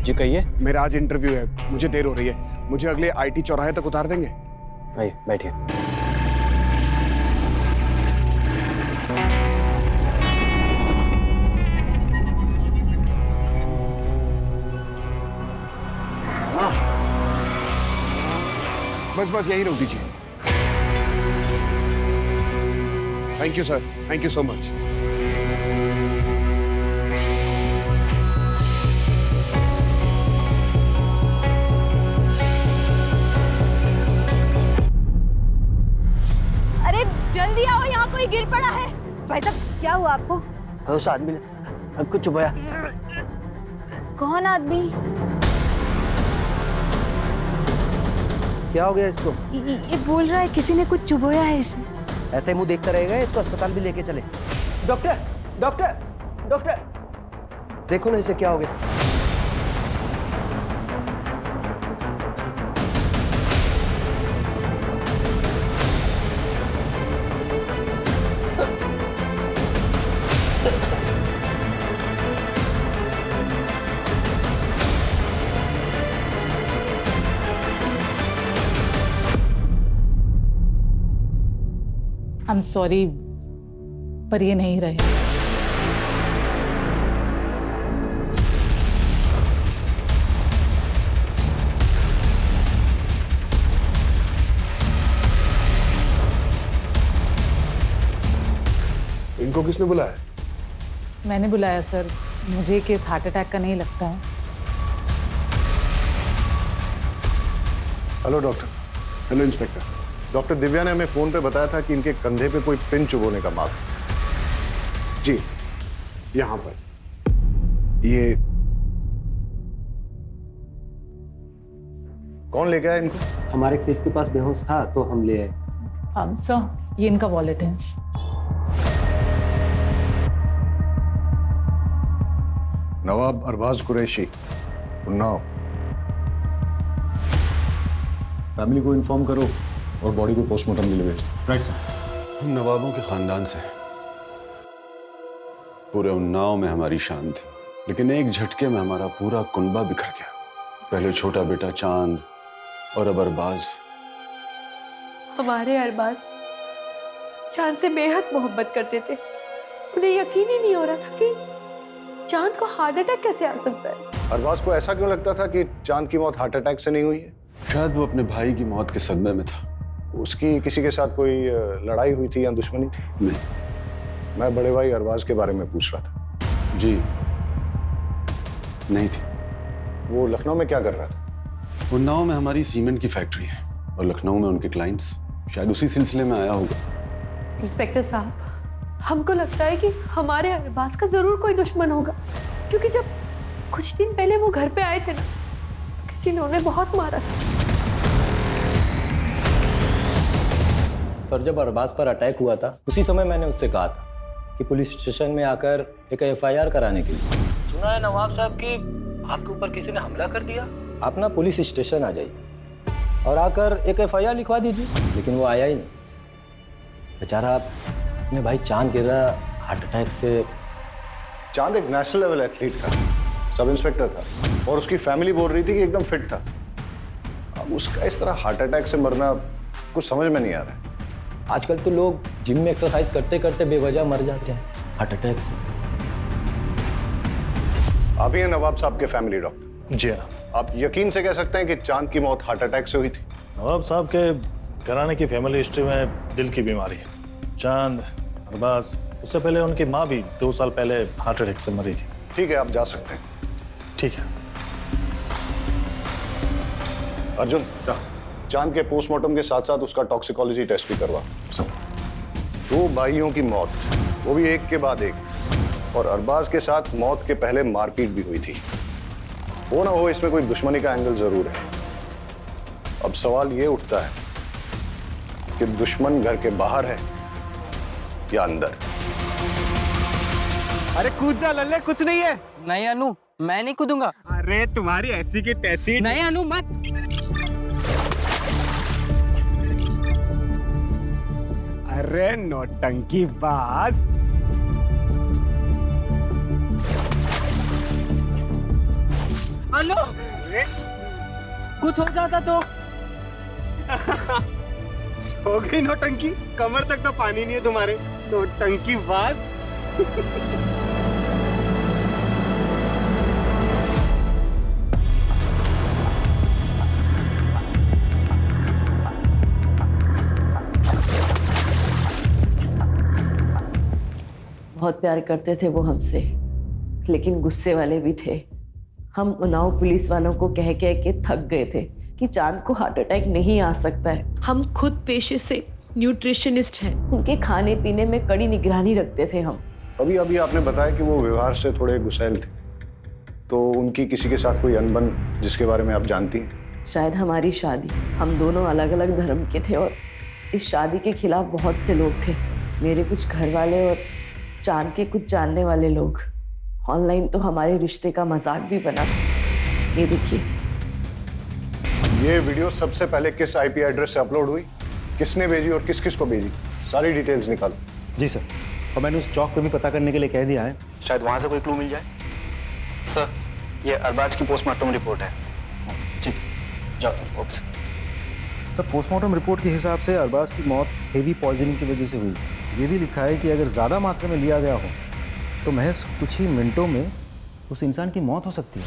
जी कहिए। मेरा आज इंटरव्यू है, मुझे देर हो रही है, मुझे अगले आईटी चौराहे तक उतार देंगे? आइए बैठिए। बस बस यही रोक दीजिए। Thank you sir, thank you so much. जल्दी आओ, यहाँ कोई गिर पड़ा है। भाई साहब क्या हुआ आपको? उस आदमी ने कुछ चुभाया। कौन आदमी? क्या हो गया इसको? ये बोल रहा है किसी ने कुछ चुभोया है इसे। ऐसे ही मुंह देखता रहेगा, इसको अस्पताल भी लेके चले। डॉक्टर डॉक्टर डॉक्टर, देखो ना इसे क्या हो गया। आई एम सॉरी, पर ये नहीं रहे। इनको किसने बुलाया? मैंने बुलाया सर, मुझे केस हार्ट अटैक का नहीं लगता है। Hello doctor. Hello inspector. Doctor Divya ने हमें फोन पे बताया था कि इनके कंधे पे कोई पिन चुभोने का मार्क है। जी, यहां पर। ये कौन ले गया इनको? हमारे खेत के पास बेहोश था तो हम ले आए। सर ये इनका वॉलेट है। नवाब अरबाज कुरैशी, उन्नाव। फैमिली को इन्फॉर्म करो और बॉडी को पोस्टमार्टम के लिए भेज। Right sir. हम नवाबों के खानदान से हैं। पूरे उन्नाव में हमारी शान थी, लेकिन एक झटके में हमारा पूरा कुनबा बिखर गया। पहले छोटा बेटा चांद और अब अरबाज। हमारे अरबाज चांद से बेहद मोहब्बत करते थे। उन्हें यकीन ही नहीं हो रहा था कि चांद को हार्ट अटैक कैसे आ सकता है। अरबाज को ऐसा क्यों लगता था कि चांद की मौत हार्ट अटैक से नहीं हुई है? शायद वो अपने भाई की मौत के सदमे में था। उसकी किसी के साथ कोई लड़ाई हुई थी या दुश्मनी थी? नहीं। मैं बड़े भाई अरबाज के बारे में पूछ रहा था। जी नहीं थी। वो लखनऊ में क्या कर रहा था? उन्नाव में हमारी सीमेंट की फैक्ट्री है और लखनऊ में उनके क्लाइंट्स, शायद उसी सिलसिले में आया होगा। इंस्पेक्टर साहब, हमको लगता है कि हमारे अरबाज का जरूर कोई दुश्मन होगा, क्योंकि जब कुछ दिन पहले वो घर पे आए थे ना, तो किसी ने उन्हें बहुत मारा था। सर जब अरबाज पर अटैक हुआ था उसी समय मैंने उससे कहा था कि पुलिस स्टेशन में आकर एक FIR कराने के लिए। सुना है नवाब साहब कि आपके ऊपर किसी ने हमला कर दिया। आप ना पुलिस स्टेशन आ जाइए और आकर एक FIR लिखवा दीजिए। लेकिन वो आया ही नहीं। बेचारा अपने भाई चांद गिर रहा हार्ट अटैक से। चांद एक नेशनल लेवल एथलीट था, सब इंस्पेक्टर था और उसकी फैमिली बोल रही थी कि एकदम फिट था। अब उसका इस तरह हार्ट अटैक से मरना कुछ समझ में नहीं आ रहा है। आजकल तो लोग जिम में एक्सरसाइज करते करते बेवजह मर जाते हैं हार्ट अटैक से। आप ही हैं नवाब साहब के फैमिली डॉक्टर? जी हाँ। आप यकीन से कह सकते हैं कि चांद की मौत हार्ट अटैक से हुई थी? नवाब साहब के घराने की फैमिली हिस्ट्री में दिल की बीमारी है। चांद, अरबाज उससे पहले उनकी माँ भी 2 साल पहले हार्ट अटैक से मरी थी। ठीक है, आप जा सकते हैं। ठीक है। अर्जुन, चांद के पोस्टमार्टम के साथ साथ उसका टॉक्सिकोलॉजी टेस्ट भी करवा। 2 भाइयों की मौत, वो भी एक के बाद एक, और अरबाज के साथ मौत के पहले मारपीट भी हुई थी। हो ना हो, इसमें कोई दुश्मनी का एंगल जरूर है। अब सवाल ये उठता है कि दुश्मन घर के बाहर है या अंदर। अरे कूद जा लल्ले, कुछ नहीं है। नहीं अनु, मैं नहीं कूदूंगा। अरे तुम्हारी ऐसी की तैसी। नहीं अनु, मत। अरे नौटंकी बाज। अनु, कुछ हो जाता तो। हो गई नौटंकी, कमर तक तो पानी नहीं है तुम्हारे। नौटंकी बाज। बहुत प्यार करते थे वो हमसे, लेकिन गुस्से वाले भी थे। हम उन्नाव पुलिस वालों को कह कह के थक गए थे कि चांद को हार्ट अटैक नहीं आ सकता है। हम खुद पेशे से न्यूट्रिशनिस्ट हैं, उनके खाने पीने में कड़ी निगरानी रखते थे हम। अभी अभी आपने बताया कि वो व्यवहार से थोड़े गुस्सैल थे, तो उनकी किसी के साथ कोई अनबन जिसके बारे में आप जानती हैं? शायद हमारी शादी, हम दोनों अलग अलग धर्म के थे और इस शादी के खिलाफ बहुत से लोग थे। मेरे कुछ घर वाले और चांद के कुछ जानने वाले लोग। ऑनलाइन तो हमारे रिश्ते का मजाक भी बना। ये देखिए, ये वीडियो सबसे पहले किस आईपी एड्रेस से अपलोड हुई, किसने भेजी और किस किस को भेजी, सारी डिटेल्स निकालो। जी सर, और मैंने उस चौक को भी पता करने के लिए कह दिया है, शायद वहां से कोई क्लू मिल जाए। सर, ये अरबाज की पोस्टमार्टम रिपोर्ट है। ठीक, जाओ। ओके सर, पोस्टमार्टम रिपोर्ट के हिसाब से अरबाज की मौत हेवी पॉइजनिंग की वजह से हुई। ये भी लिखा है कि अगर ज़्यादा मात्रा में लिया गया हो तो महज कुछ ही मिनटों में उस इंसान की मौत हो सकती है।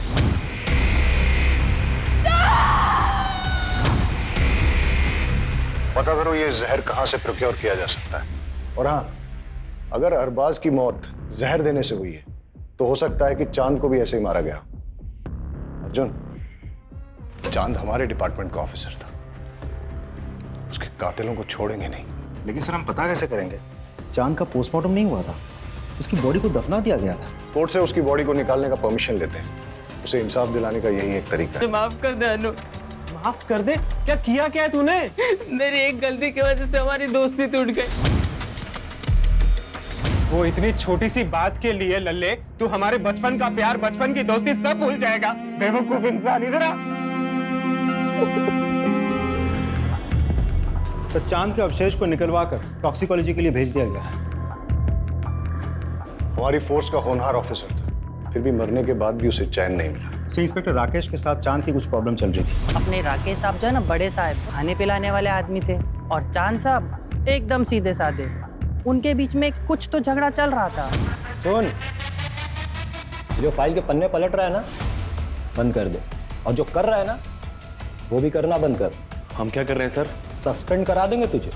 पता करो ये जहर कहाँ से प्रोक्योर किया जा सकता है। और हाँ, अगर अरबाज की मौत जहर देने से हुई है तो हो सकता है कि चांद को भी ऐसे ही मारा गया। अर्जुन, चांद हमारे डिपार्टमेंट का ऑफिसर था, उसके कातिलों को छोड़ेंगे नहीं। लेकिन सर, हम पता कैसे करेंगे? चांद का पोस्टमार्टम नहीं हुआ था, उसकी बॉडी को दफना दिया गया था। कोर्ट से उसकी बॉडी को निकालने का परमिशन लेते हैं। उसे इंसाफ दिलाने का यही एक तरीका है। माफ कर दे अनु। माफ कर दे? क्या किया क्या है तूने? मेरी एक गलती की वजह से हमारी दोस्ती टूट गई। वो इतनी छोटी सी बात के लिए लल्ले तू हमारे बचपन का प्यार, बचपन की दोस्ती सब भूल जाएगा? बेवकूफ इंसान। इधर आ। तो चांद के अवशेष को निकलवाकर टॉक्सिकोलॉजी के लिए भेज दिया गया है। हमारी फोर्स का होनहार ऑफिसर था, फिर भी मरने के बाद भी उसे चैन नहीं मिला। इंस्पेक्टर राकेश के साथ चांद की कुछ प्रॉब्लम चल रही थी। अपने राकेश साहब जो है ना, बड़े साहब, खाने पिलाने वाले आदमी थे, और चांद साहब एकदम सीधे साधे। उनके बीच में कुछ तो झगड़ा चल रहा था। सुन, जो फाइल के पन्ने पलट रहा है ना, बंद कर दे, और जो कर रहा है ना, वो भी करना बंद कर। हम क्या कर रहे हैं सर? सस्पेंड करा देंगे तुझे।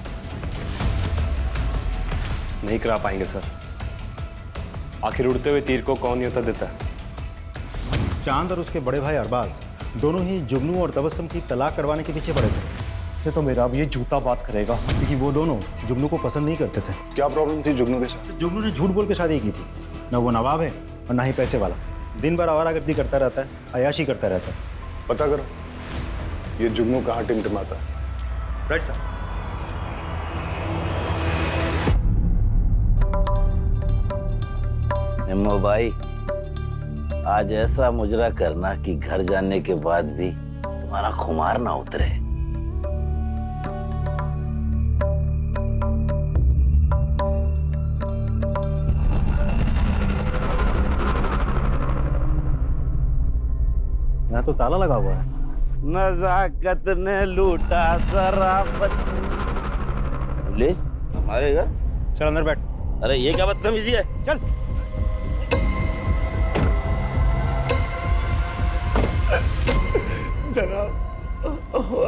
नहीं करा पाएंगे सर। आखिर उड़ते हुए तीर को कौन न्योता देता है? चांद और उसके बड़े भाई अरबाज दोनों ही जुगनू और तबस्सुम की तलाक करवाने के पीछे पड़े थे। इससे तो मेरा अब ये जूता बात करेगा, क्योंकि वो दोनों जुगनू को पसंद नहीं करते थे। क्या प्रॉब्लम थी जुगनू के साथ? जुगनू ने झूठ बोल के शादी की थी। न वो नवाब है और ना ही पैसे वाला। दिन भर आवारागर्दी करता रहता है, अयाशी करता रहता है। पता करो ये जुगनू कहाँ टिमटिमाता है। Right sir. निम्मो भाई, आज ऐसा मुजरा करना कि घर जाने के बाद भी तुम्हारा खुमार ना उतरे। यहाँ तो ताला लगा हुआ है। नजाकत ने लूटा शराफत। पुलिस हमारे घर? चल अंदर बैठ। अरे ये क्या बदतमीजी है? चल। जनाब,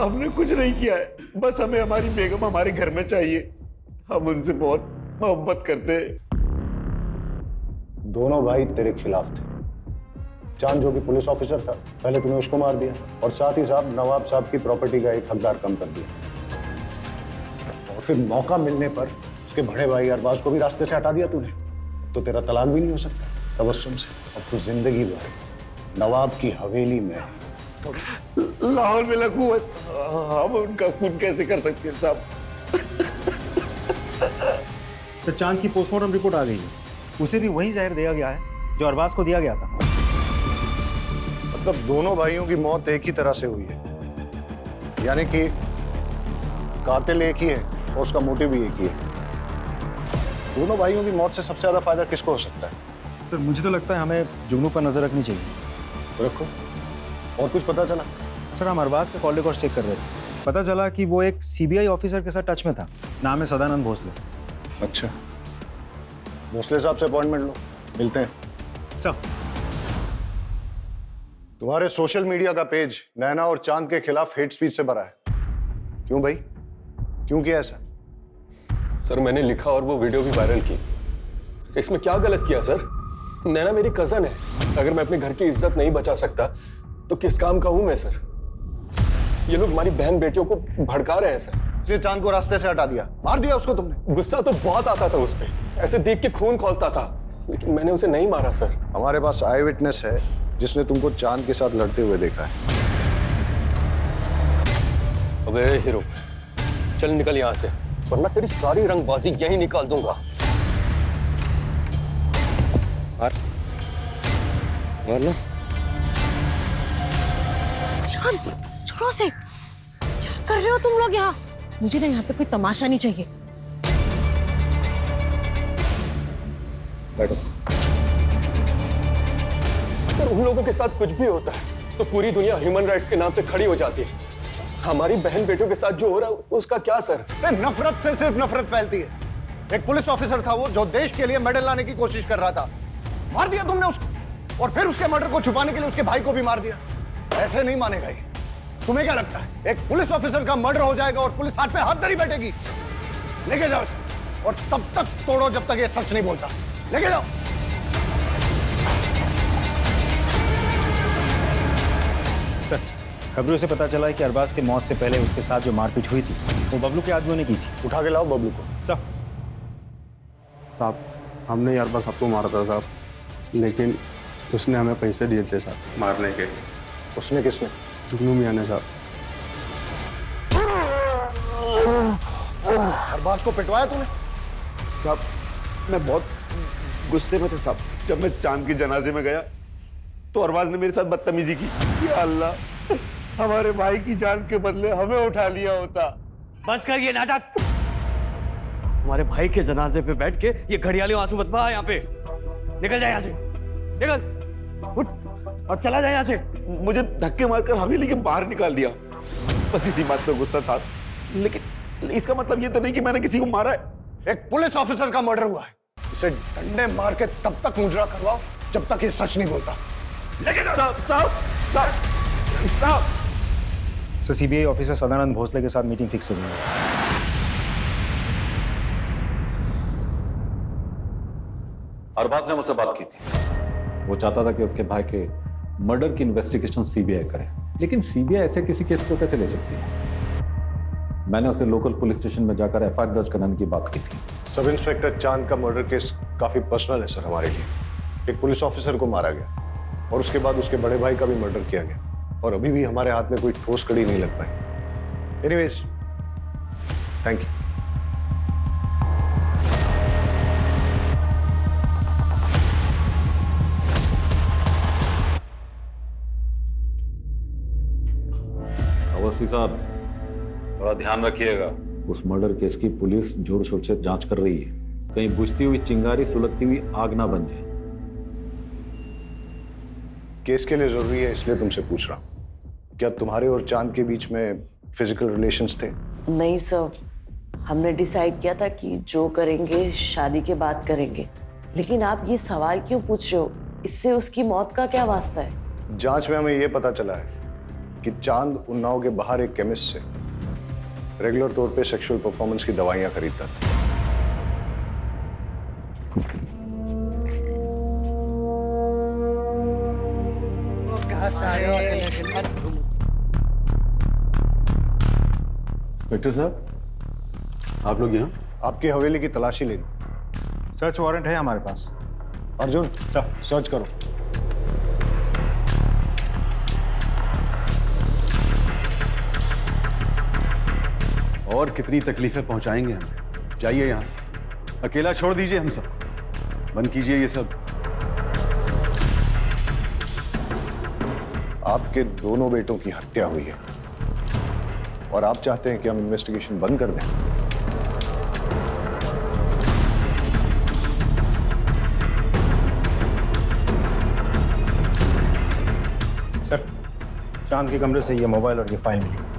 हमने कुछ नहीं किया है, बस हमें हमारी बेगम हमारे घर में चाहिए। हम उनसे बहुत मोहब्बत करते हैं। दोनों भाई तेरे खिलाफ थे। चांद जो कि पुलिस ऑफिसर था, पहले तूने उसको मार दिया और साथ ही साथ नवाब साहब की प्रॉपर्टी का एक हकदार कम कर दिया। और फिर मौका मिलने पर उसके बड़े भाई अरबाज को भी रास्ते से हटा दिया तूने। तो तेरा तलाक भी नहीं हो सकता तबस्सुम से। अब तू जिंदगी भर नवाब की हवेली में लाहौर में लकूवत, हम उनका खून कैसे कर सकते हैं साहब? तो चांद की पोस्टमार्टम रिपोर्ट आ गई है, उसे भी वही जहर दिया गया है जो अरबाज को दिया गया था। मतलब दोनों भाइयों की मौत एक ही तरह से हुई है, यानी कि कातिल एक ही है और उसका मोटिव भी एक ही है। दोनों भाइयों की मौत से सबसे ज्यादा फायदा किसको हो सकता है? सर मुझे तो लगता है हमें जुगनू पर नजर रखनी चाहिए। रखो। और कुछ पता चला? सर हम अरबाज का कॉल रिकॉर्ड चेक कर रहे थे, पता चला कि वो एक सीबीआई ऑफिसर के साथ टच में था, नाम है सदानंद भोसले। अच्छा, भोसले साहब से अपॉइंटमेंट लो, मिलते हैं। सर तुम्हारे सोशल मीडिया का पेज नैना और चांद के खिलाफ हेट स्पीच से भरा है। क्यों भाई, क्यों किया ऐसा? सर मैंने लिखा और वो वीडियो भी वायरल की। इसमें क्या गलत किया सर? नैना मेरी कजन है, अगर मैं अपने घर की इज्जत नहीं बचा सकता तो किस काम का हूं मैं सर? ये लोग हमारी बहन बेटियों को भड़का रहे हैं सर। इसलिए चांद को रास्ते से हटा दिया, मार दिया उसको तुमने? गुस्सा तो बहुत आता था उस पे, ऐसे देख के खून खौलता था, लेकिन मैंने उसे नहीं मारा सर। हमारे पास आई विटनेस है जिसने तुमको चांद के साथ लड़ते हुए देखा है। अबे हीरो, चल निकल यहां से, वरना तेरी सारी रंगबाजी यहीं निकाल दूंगा। मार लो। शांत, छोड़ो से। क्या कर रहे हो तुम लोग यहाँ? मुझे ना यहाँ पे कोई तमाशा नहीं चाहिए। बैठो। सर उन लोगों के साथ कुछ भी होता है तो पूरी दुनिया ह्यूमन राइट्स के नाम पे खड़ी हो जाती है। हमारी बहन बेटियों के साथ जो हो रहा है उसका क्या सर? नफरत से सिर्फ नफरत फैलती है। एक पुलिस ऑफिसर था वो जो देश के लिए मेडल लाने की कोशिश कर रहा था, मार दिया तुमने उसको, और फिर उसके मर्डर को छुपाने के लिए उसके भाई को भी मार दिया। ऐसे नहीं मानेगा ये। तुम्हें क्या लगता है एक पुलिस ऑफिसर का मर्डर हो जाएगा और पुलिस हाथ पे हाथ धरी बैठेगी? लेके जाओ इसे, और तब तक तोड़ो जब तक ये सच नहीं बोलता। लेके जाओ। सर खबरों से पता चला है कि अरबाज की मौत से पहले उसके साथ जो मारपीट हुई थी वो बबलू के आदमियों ने की थी। उठा के लाओ बबलू को। साहब हमने अरबाज सबको मारा था साहब, लेकिन उसने हमें पैसे दिए थे साहब मारने के। उसने किसने? जुगनू मियां ने साहब। अरबाज को पिटवाया तूने? साहब मैं बहुत गुस्से में था साहब। जब मैं चांद की जनाजे में गया तो अरबाज ने मेरे साथ बदतमीजी की। या अल्लाह, हमारे भाई की जान के बदले हमें उठा लिया होता। बस कर ये नाटक। हमारे भाई के जनाजे पे बैठ के ये घड़ियाली आंसू मत बहा। यहाँ पे निकल जाए, यहाँ से निकल, उठ और चला जाए यहाँ से। मुझे धक्के मारकर हवेली के बाहर निकाल दिया। बस इसी बात पे गुस्सा था, लेकिन इसका मतलब ये तो नहीं कि मैंने किसी को मारा है। एक पुलिस ऑफिसर का मर्डर हुआ है, इसे डंडे मार के तब तक मुजरा करवाओ जब तक ये सच नहीं बोलता। लेके जाओ। साहब साहब साहब। Sir CBI officer Sadanand Bhosle के साथ मीटिंग फिक्स हो गई है। अरबाज ने मुझसे बात की थी। वो चाहता था कि उसके भाई के मर्डर की इन्वेस्टिगेशन सीबीआई करे, लेकिन सीबीआई ऐसे किसी केस को कैसे ले सकती है? मैंने उसे लोकल पुलिस स्टेशन में जाकर एफआईआर दर्ज कराने की बात की थी। सब इंस्पेक्टर चांद का मर्डर केस काफी पर्सनल है सर हमारे लिए। एक पुलिस ऑफिसर को मारा गया और उसके बाद उसके बड़े भाई का भी मर्डर किया गया, और अभी भी हमारे हाथ में कोई ठोस कड़ी नहीं लग पाई। Anyways, thank you. अवस्थी साहब थोड़ा ध्यान रखिएगा। उस मर्डर केस की पुलिस जोर शोर से जांच कर रही है, कहीं बुझती हुई चिंगारी सुलगती हुई आग ना बन जाए। केस के लिए जरूरी है इसलिए तुमसे पूछ रहा हूं, क्या तुम्हारे और चांद के बीच में फिजिकल रिलेशंस थे? नहीं सर, हमने डिसाइड किया था कि जो करेंगे शादी के बाद करेंगे। लेकिन आप ये सवाल क्यों पूछ रहे हो? इससे उसकी मौत का क्या वास्ता है? जांच में हमें यह पता चला है कि चांद उन्नाव के बाहर एक केमिस्ट से रेगुलर तौर पे सेक्सुअल परफॉर्मेंस की दवाइयां खरीदता था। इंस्पेक्टर साहब, आप लोग यहाँ? आपकी हवेली की तलाशी लेनी। सर्च वारंट है हमारे पास। अर्जुन सर्च करो। और कितनी तकलीफें पहुंचाएंगे हम? जाइए यहाँ से, अकेला छोड़ दीजिए हम सब, बंद कीजिए ये सब। आपके दोनों बेटों की हत्या हुई है और आप चाहते हैं कि हम इन्वेस्टिगेशन बंद कर दें? सर, चांद के कमरे से ये मोबाइल और ये फाइल मिली।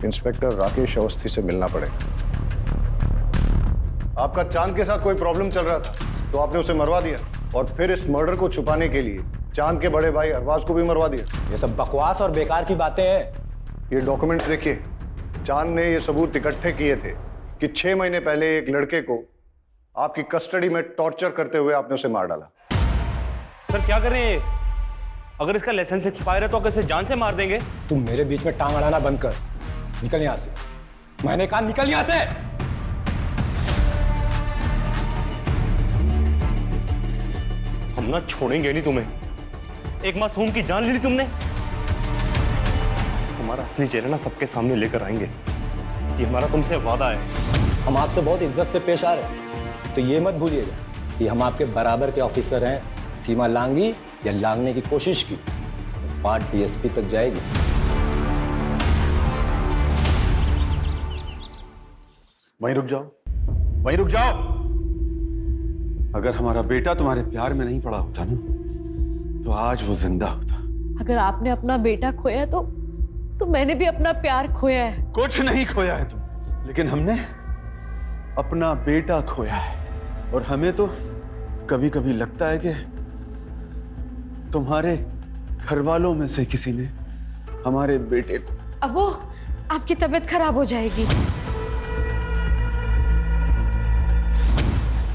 इंस्पेक्टर राकेश अवस्थी से मिलना पड़ेगा। आपका चांद के साथ कोई प्रॉब्लम चल रहा था तो आपने उसे मरवा दिया और फिर इस मर्डर को छुपाने के लिए चांद के बड़े भाई अरबाज को भी मरवा दिया। ये सब बकवास और बेकार की बातें हैं। ये डॉक्यूमेंट्स देखिए, चांद ने ये सबूत इकट्ठे किए थे कि 6 महीने पहले एक लड़के को आपकी कस्टडी में टॉर्चर करते हुए आपने उसे मार डाला। सर क्या करें? अगर इसका लाइसेंस एक्सपायर है तो कैसे जान से मार देंगे? तुम मेरे बीच में टांग अड़ाना बंद कर, निकल यहां से। मैंने कहा निकल यहां से। हम ना छोड़ेंगे नहीं तुम्हें। एक मासूम की जान ले ली तुमने। हमारा असली चेहरा ना सबके सामने लेकर आएंगे, ये हमारा तुमसे वादा है। हम आपसे बहुत इज्जत से पेश आ रहे हैं, तो ये मत भूलिएगा कि हम आपके बराबर के ऑफिसर हैं। सीमा लांगी या लांगने की कोशिश की तो बात डीएसपी तक जाएगी। वहीं रुक जाओ, वहीं रुक जाओ। अगर हमारा बेटा तुम्हारे प्यार में नहीं पड़ा होता ना, तो आज वो जिंदा होता। अगर आपने अपना बेटा खोया तो मैंने भी अपना प्यार खोया है। कुछ नहीं खोया है तुम, लेकिन हमने अपना बेटा खोया है। और हमें तो कभी कभी लगता है कि तुम्हारे घर वालों में से किसी ने हमारे बेटे को। अब वो आपकी तबीयत खराब हो जाएगी।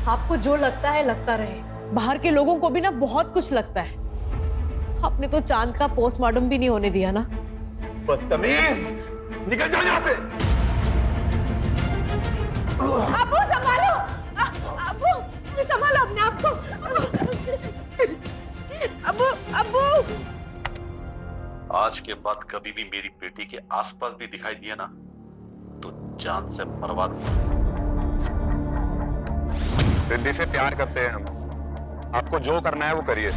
आपको जो लगता है लगता रहे, बाहर के लोगों को भी ना बहुत कुछ लगता है। आपने तो चांद का पोस्टमार्टम भी नहीं होने दिया ना। बदतमीज, निकल जाओ यहाँ से। अबू संभालो, अबू संभालो अपने आप को। अबू अबू आज के बाद कभी भी मेरी बेटी के आसपास भी दिखाई दिया ना तो जान से मरवा दूंगा। रिद्धि से प्यार करते हैं हम, आपको जो करना है वो करिए।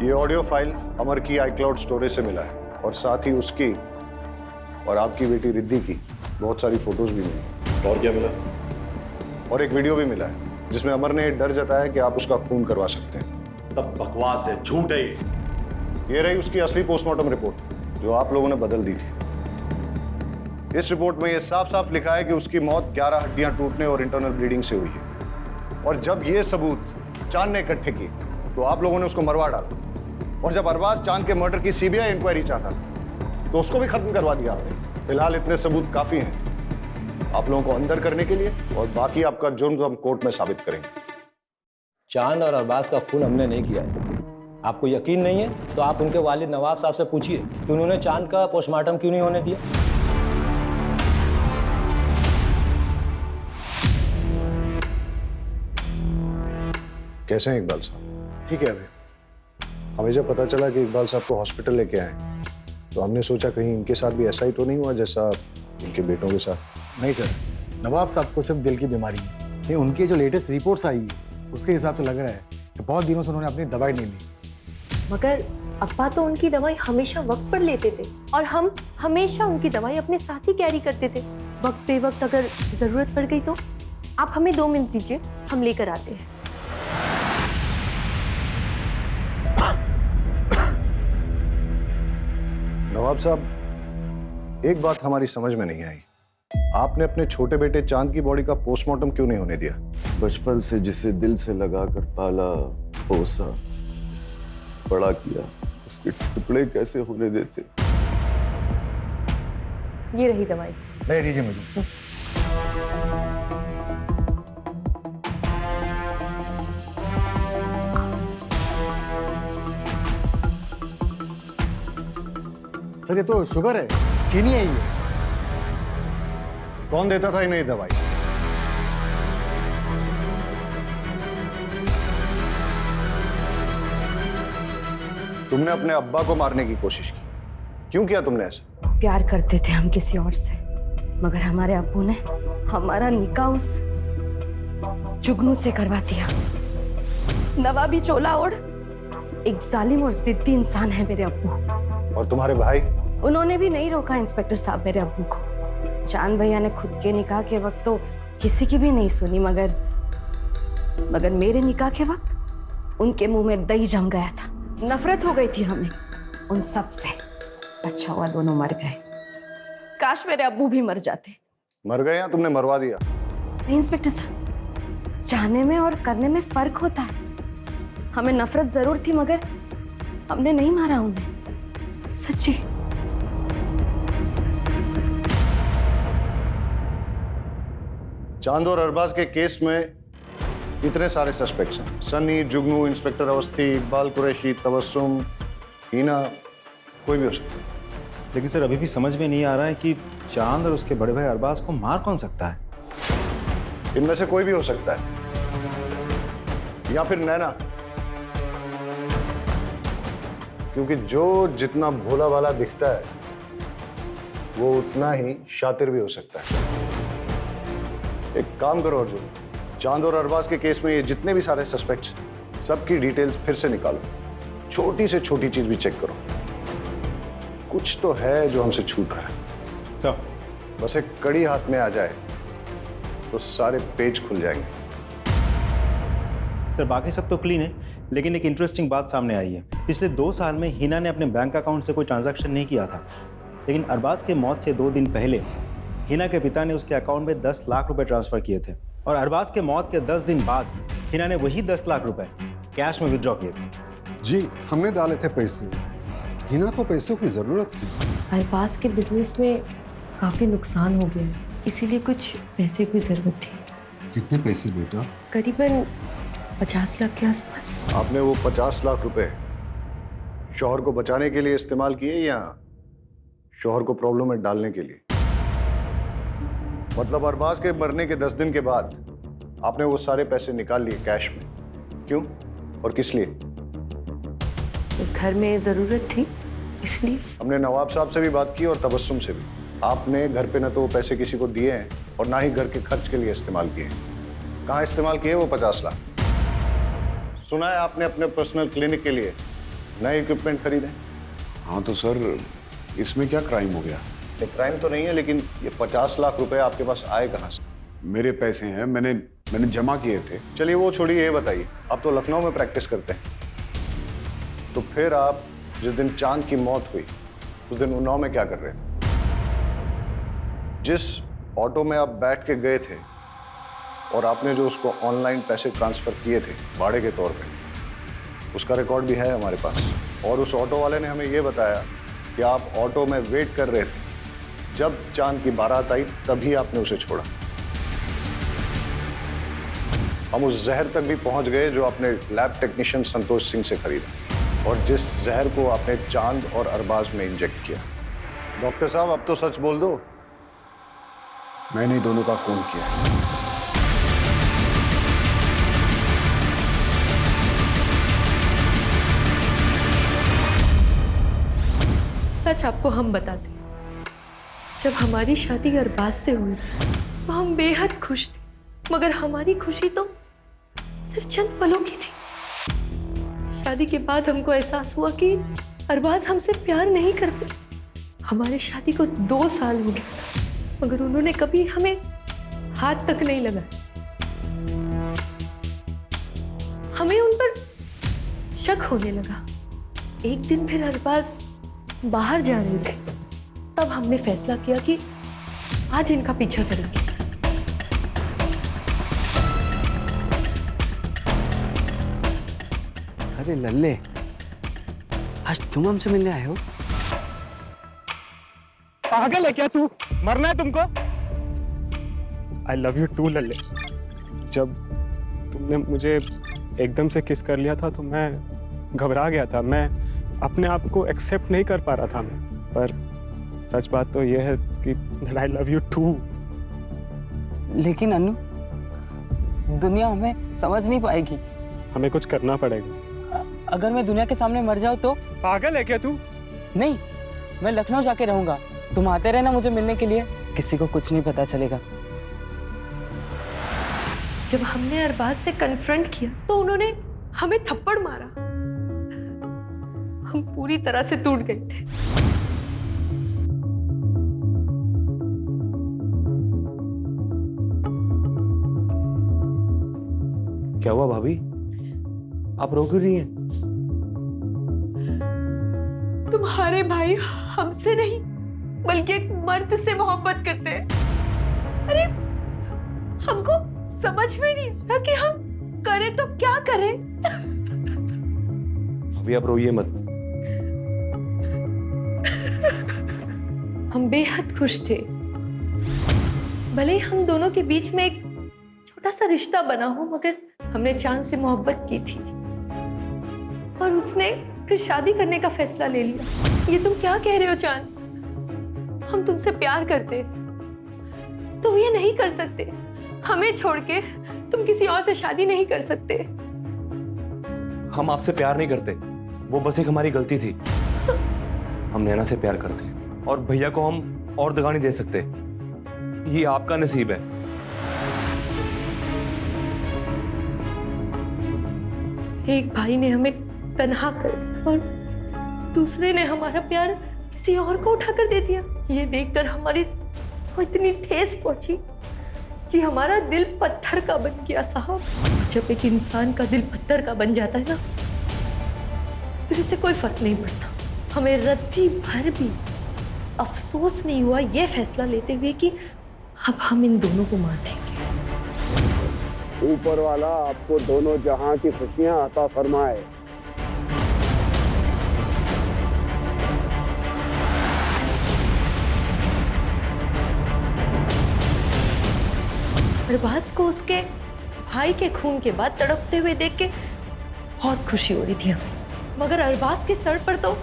ये ऑडियो फाइल अमर की iCloud स्टोरेज से मिला है और साथ ही उसकी और आपकी बेटी रिद्धि की बहुत सारी फोटोज भी मिली। और क्या मिला? और एक वीडियो भी मिला है जिसमें अमर ने डर जताया कि आप उसका खून करवा सकते हैं। सब बकवास है, झूठ है। ये रही उसकी असली पोस्टमार्टम रिपोर्ट जो आप लोगों ने बदल दी थी। इस रिपोर्ट में यह साफ साफ लिखा है कि उसकी मौत 11 हड्डियां टूटने और इंटरनल ब्लीडिंग से हुई है। और जब ये सबूत चांद ने इकट्ठे किए तो आप लोगों ने उसको मरवा डाला। और जब अरबाज चांद के मर्डर की सीबीआई इंक्वायरी चाहता तो उसको भी खत्म करवा दिया आपने। फिलहाल इतने सबूत काफी हैं आप लोगों को अंदर करने के लिए, और बाकी आपका जुर्म तो हम कोर्ट में साबित करेंगे। चांद और अरबाज का खून हमने नहीं किया है। आपको यकीन नहीं है तो आप उनके वालिद नवाब साहब से पूछिए कि उन्होंने चांद का पोस्टमार्टम क्यों नहीं होने दिया। कैसे हैं इकबाल साहब? ठीक है। अभी हमें जब पता चला कि इकबाल साहब को हॉस्पिटल लेके आए तो हमने सोचा कहीं इनके साथ भी ऐसा ही तो नहीं हुआ जैसा इनके बेटों के साथ। नहीं सर, नवाब साहब को सिर्फ दिल की बीमारी है। ये उनकी जो लेटेस्ट रिपोर्ट्स आई है उसके हिसाब से लग रहा है कि बहुत दिनों से उन्होंने अपनी दवाई नहीं ली। मगर अब्बा तो उनकी दवाई हमेशा वक्त पर लेते थे और हम हमेशा उनकी दवाई अपने साथ ही कैरी करते थे। वक्त पे वक्त अगर जरूरत पड़ गई तो आप हमें 2 मिनट दीजिए, हम लेकर आते हैं। नवाब साहब, एक बात हमारी समझ में नहीं आई, आपने अपने छोटे बेटे चांद की बॉडी का पोस्टमार्टम क्यों नहीं होने दिया? बचपन से जिसे दिल से लगाकर पाला, पोसा, बड़ा किया, के टुकड़े कैसे होने देते। ये रही दवाई। ले दीजिए मुझे। सर ये तो शुगर है, चीनी है ये। कौन देता था इन्हें ये दवाई? तुमने अपने अब्बा को मारने की कोशिश की, क्यों किया तुमने ऐसा? प्यार करते थे हम किसी और से, मगर हमारे अब्बू ने हमारा निकाह उस जुगनू से करवा दिया। नवाबी चोला ओढ़ एक जालिम और जिद्दी इंसान है मेरे अब्बू। और तुम्हारे भाई? उन्होंने भी नहीं रोका इंस्पेक्टर साहब मेरे अब्बू को। चांद भैया ने खुद के निकाह के वक्त तो किसी की भी नहीं सुनी, मगर मेरे निकाह के वक्त उनके मुंह में दही जम गया था। नफरत हो गई थी हमें उन सब से। अच्छा हुआ दोनों मर गए, काश मेरे अब्बू भी मर जाते। मर गए या तुमने मरवा दिया? नहीं इंस्पेक्टर साहब, चाहने में और करने में फर्क होता है। हमें नफरत जरूर थी मगर हमने नहीं मारा उन्हें, सच्ची। चांद और अरबाज के केस में इतने सारे सस्पेक्ट्स हैं। सनी, जुगनू, इंस्पेक्टर अवस्थी, इकबाल कुरैशी, तबस्सुम, हीना, कोई भी हो सकता है। लेकिन सर अभी भी समझ में नहीं आ रहा है कि चांद और उसके बड़े भाई अरबाज को मार कौन सकता है? इनमें से कोई भी हो सकता है, या फिर नैना, क्योंकि जो जितना भोला भाला दिखता है वो उतना ही शातिर भी हो सकता है। एक काम करो अर्जुन, चांद और अरबाज के केस में ये जितने भी सारे सस्पेक्ट्स, सबकी डिटेल्स फिर से निकालो। छोटी से छोटी चीज भी चेक करो, कुछ तो है जो हमसे छूट रहा है। सर बस एक कड़ी हाथ में आ जाए तो सारे पेज खुल जाएंगे। सर बाकी सब तो क्लीन है, लेकिन एक इंटरेस्टिंग बात सामने आई है। पिछले 2 साल में हिना ने अपने बैंक अकाउंट से कोई ट्रांजैक्शन नहीं किया था, लेकिन अरबाज के मौत से 2 दिन पहले हिना के पिता ने उसके अकाउंट में 10 लाख रुपए ट्रांसफर किए थे, और अरबाज के मौत के 10 दिन बाद हिना ने वही 10 लाख रुपए कैश में विड्रॉ किए थे। जी हमने डाले थे पैसे, हिना को पैसों की जरूरत थी। अरबाज के बिजनेस में काफी नुकसान हो गया, इसीलिए कुछ पैसे की जरूरत थी। कितने पैसे बेटा? करीबन 50 लाख के आसपास। आपने वो 50 लाख रुपए शौहर को बचाने के लिए इस्तेमाल किए या शौहर को प्रॉब्लम में डालने के लिए? मतलब अरबाज के मरने के 10 दिन के बाद आपने वो सारे पैसे निकाल लिए कैश में, क्यों और किस लिए? घर में जरूरत थी इसलिए। हमने नवाब साहब से भी बात की और तबस्सुम से भी। आपने घर पे न तो वो पैसे किसी को दिए हैं और ना ही घर के खर्च के लिए इस्तेमाल किए हैं। कहाँ इस्तेमाल किए वो 50 लाख? सुना है आपने अपने पर्सनल क्लिनिक के लिए नए इक्विपमेंट खरीदे। हाँ तो सर इसमें क्या क्राइम हो गया? क्राइम तो नहीं है, लेकिन ये 50 लाख रुपए आपके पास आए कहाँ से? मेरे पैसे हैं, मैंने जमा किए थे। चलिए वो छोड़िए, ये बताइए, आप तो लखनऊ में प्रैक्टिस करते हैं, तो फिर आप जिस दिन चांद की मौत हुई उस दिन उन्नाव में क्या कर रहे थे? जिस ऑटो में आप बैठ के गए थे और आपने जो उसको ऑनलाइन पैसे ट्रांसफर किए थे भाड़े के तौर पे, उसका रिकॉर्ड भी है हमारे पास। और उस ऑटो वाले ने हमें ये बताया कि आप ऑटो में वेट कर रहे थे, जब चांद की बारात आई तभी आपने उसे छोड़ा। हम उस जहर तक भी पहुंच गए जो आपने लैब टेक्नीशियन संतोष सिंह से खरीदा और जिस जहर को आपने चांद और अरबाज में इंजेक्ट किया। डॉक्टर साहब अब तो सच बोल दो, मैंने दोनों का फोन किया। सच आपको हम बताते, जब हमारी शादी अरबाज से हुई तो हम बेहद खुश थे, मगर हमारी खुशी तो सिर्फ चंद पलों की थी। शादी के बाद हमको एहसास हुआ कि अरबाज हमसे प्यार नहीं करते। हमारे शादी को 2 साल हो गया था, मगर उन्होंने कभी हमें हाथ तक नहीं लगाया। हमें उन पर शक होने लगा। एक दिन फिर अरबाज बाहर जा रहे थे, तब हमने फैसला किया कि आज इनका पीछा करेंगे। अरे लल्ले, आज तुम हमसे मिलने आए हो? पागल है क्या तू? मरना है तुमको? आई लव यू टू लल्ले। जब तुमने मुझे एकदम से किस कर लिया था तो मैं घबरा गया था। मैं अपने आप को एक्सेप्ट नहीं कर पा रहा था मैं। पर सच बात तो यह है कि आई लव यू टू। लेकिन अनु, दुनिया हमें समझ नहीं पाएगी। हमें कुछ करना पड़ेगा। अगर मैं दुनिया के सामने मर जाऊं तो? पागल है क्या तू? नहीं, मैं लखनऊ जाके रहूंगा। तुम आते रहना मुझे मिलने के लिए, किसी को कुछ नहीं पता चलेगा। जब हमने अरबाज से कन्फ्रंट किया तो उन्होंने हमें थप्पड़ मारा। हम पूरी तरह से टूट गए थे। क्या हुआ भाभी? आप रो क्यों रही हैं? तुम्हारे भाई हमसे नहीं बल्कि एक मर्द से मोहब्बत करते हैं। अरे हमको समझ में नहीं आ कि हम करें तो क्या करें। अभी आप रोइए मत। हम बेहद खुश थे। भले ही हम दोनों के बीच में एक छोटा सा रिश्ता बना हो, मगर हमने चांद से मोहब्बत की थी और उसने फिर शादी करने का फैसला ले लिया। ये तुम क्या कह रहे हो चांद? हम तुमसे प्यार करते, तुम ये नहीं कर सकते। हमें छोड़ के तुम किसी और से शादी नहीं कर सकते। हम आपसे प्यार नहीं करते, वो बस एक हमारी गलती थी। हम नैना से प्यार करते हैं और भैया को हम और दगा नहीं दे सकते। ये आपका नसीब है। एक भाई ने हमें तन्हा कर दिया और दूसरे ने हमारा प्यार किसी और को उठाकर दे दिया। ये देखकर हमारी को इतनी ठेस पहुंची कि हमारा दिल पत्थर का बन गया साहब। जब एक इंसान का दिल पत्थर का बन जाता है ना, तो इससे कोई फर्क नहीं पड़ता। हमें रत्ती भर भी अफसोस नहीं हुआ ये फैसला लेते हुए कि अब हम इन दोनों को मार देंगे। ऊपर वाला आपको दोनों जहां की खुशियां अता फरमाए। अरबाज को उसके भाई के खून के बाद तड़पते हुए देख के बहुत खुशी हो रही थी हमें, मगर अरबाज के सर पर तो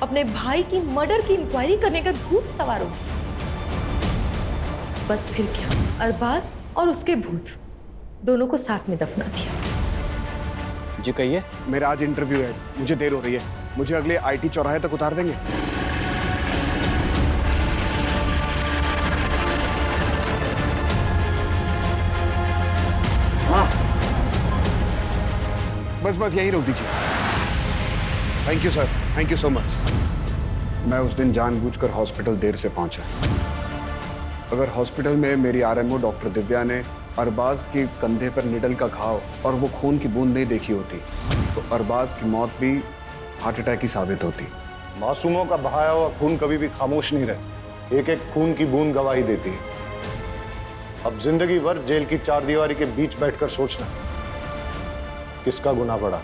अपने भाई की मर्डर की इंक्वायरी करने का भूत सवार हो गया। बस फिर क्या, अरबाज और उसके भूत दोनों को साथ में दफना दिया। जी कहिए। मेरा आज इंटरव्यू है, मुझे देर हो रही है। मुझे अगले आईटी चौराहे तक उतार देंगे? हाँ, बस यही रोक दीजिए। Thank you sir, thank you so much. मैं उस दिन जानबूझकर हॉस्पिटल देर से पहुंचा। अगर हॉस्पिटल में मेरी आरएमओ डॉक्टर दिव्या ने अरबाज के कंधे पर निडल का घाव और वो खून की बूंद नहीं देखी होती तो अरबाज की मौत भी हार्ट अटैक ही साबित होती। मासूमों का बहाया हुआ खून कभी भी खामोश नहीं रहता। एक एक खून की बूंद गवाही देती है। अब जिंदगी भर जेल की चारदीवारी के बीच बैठकर सोचना किसका गुनाह बढ़ा।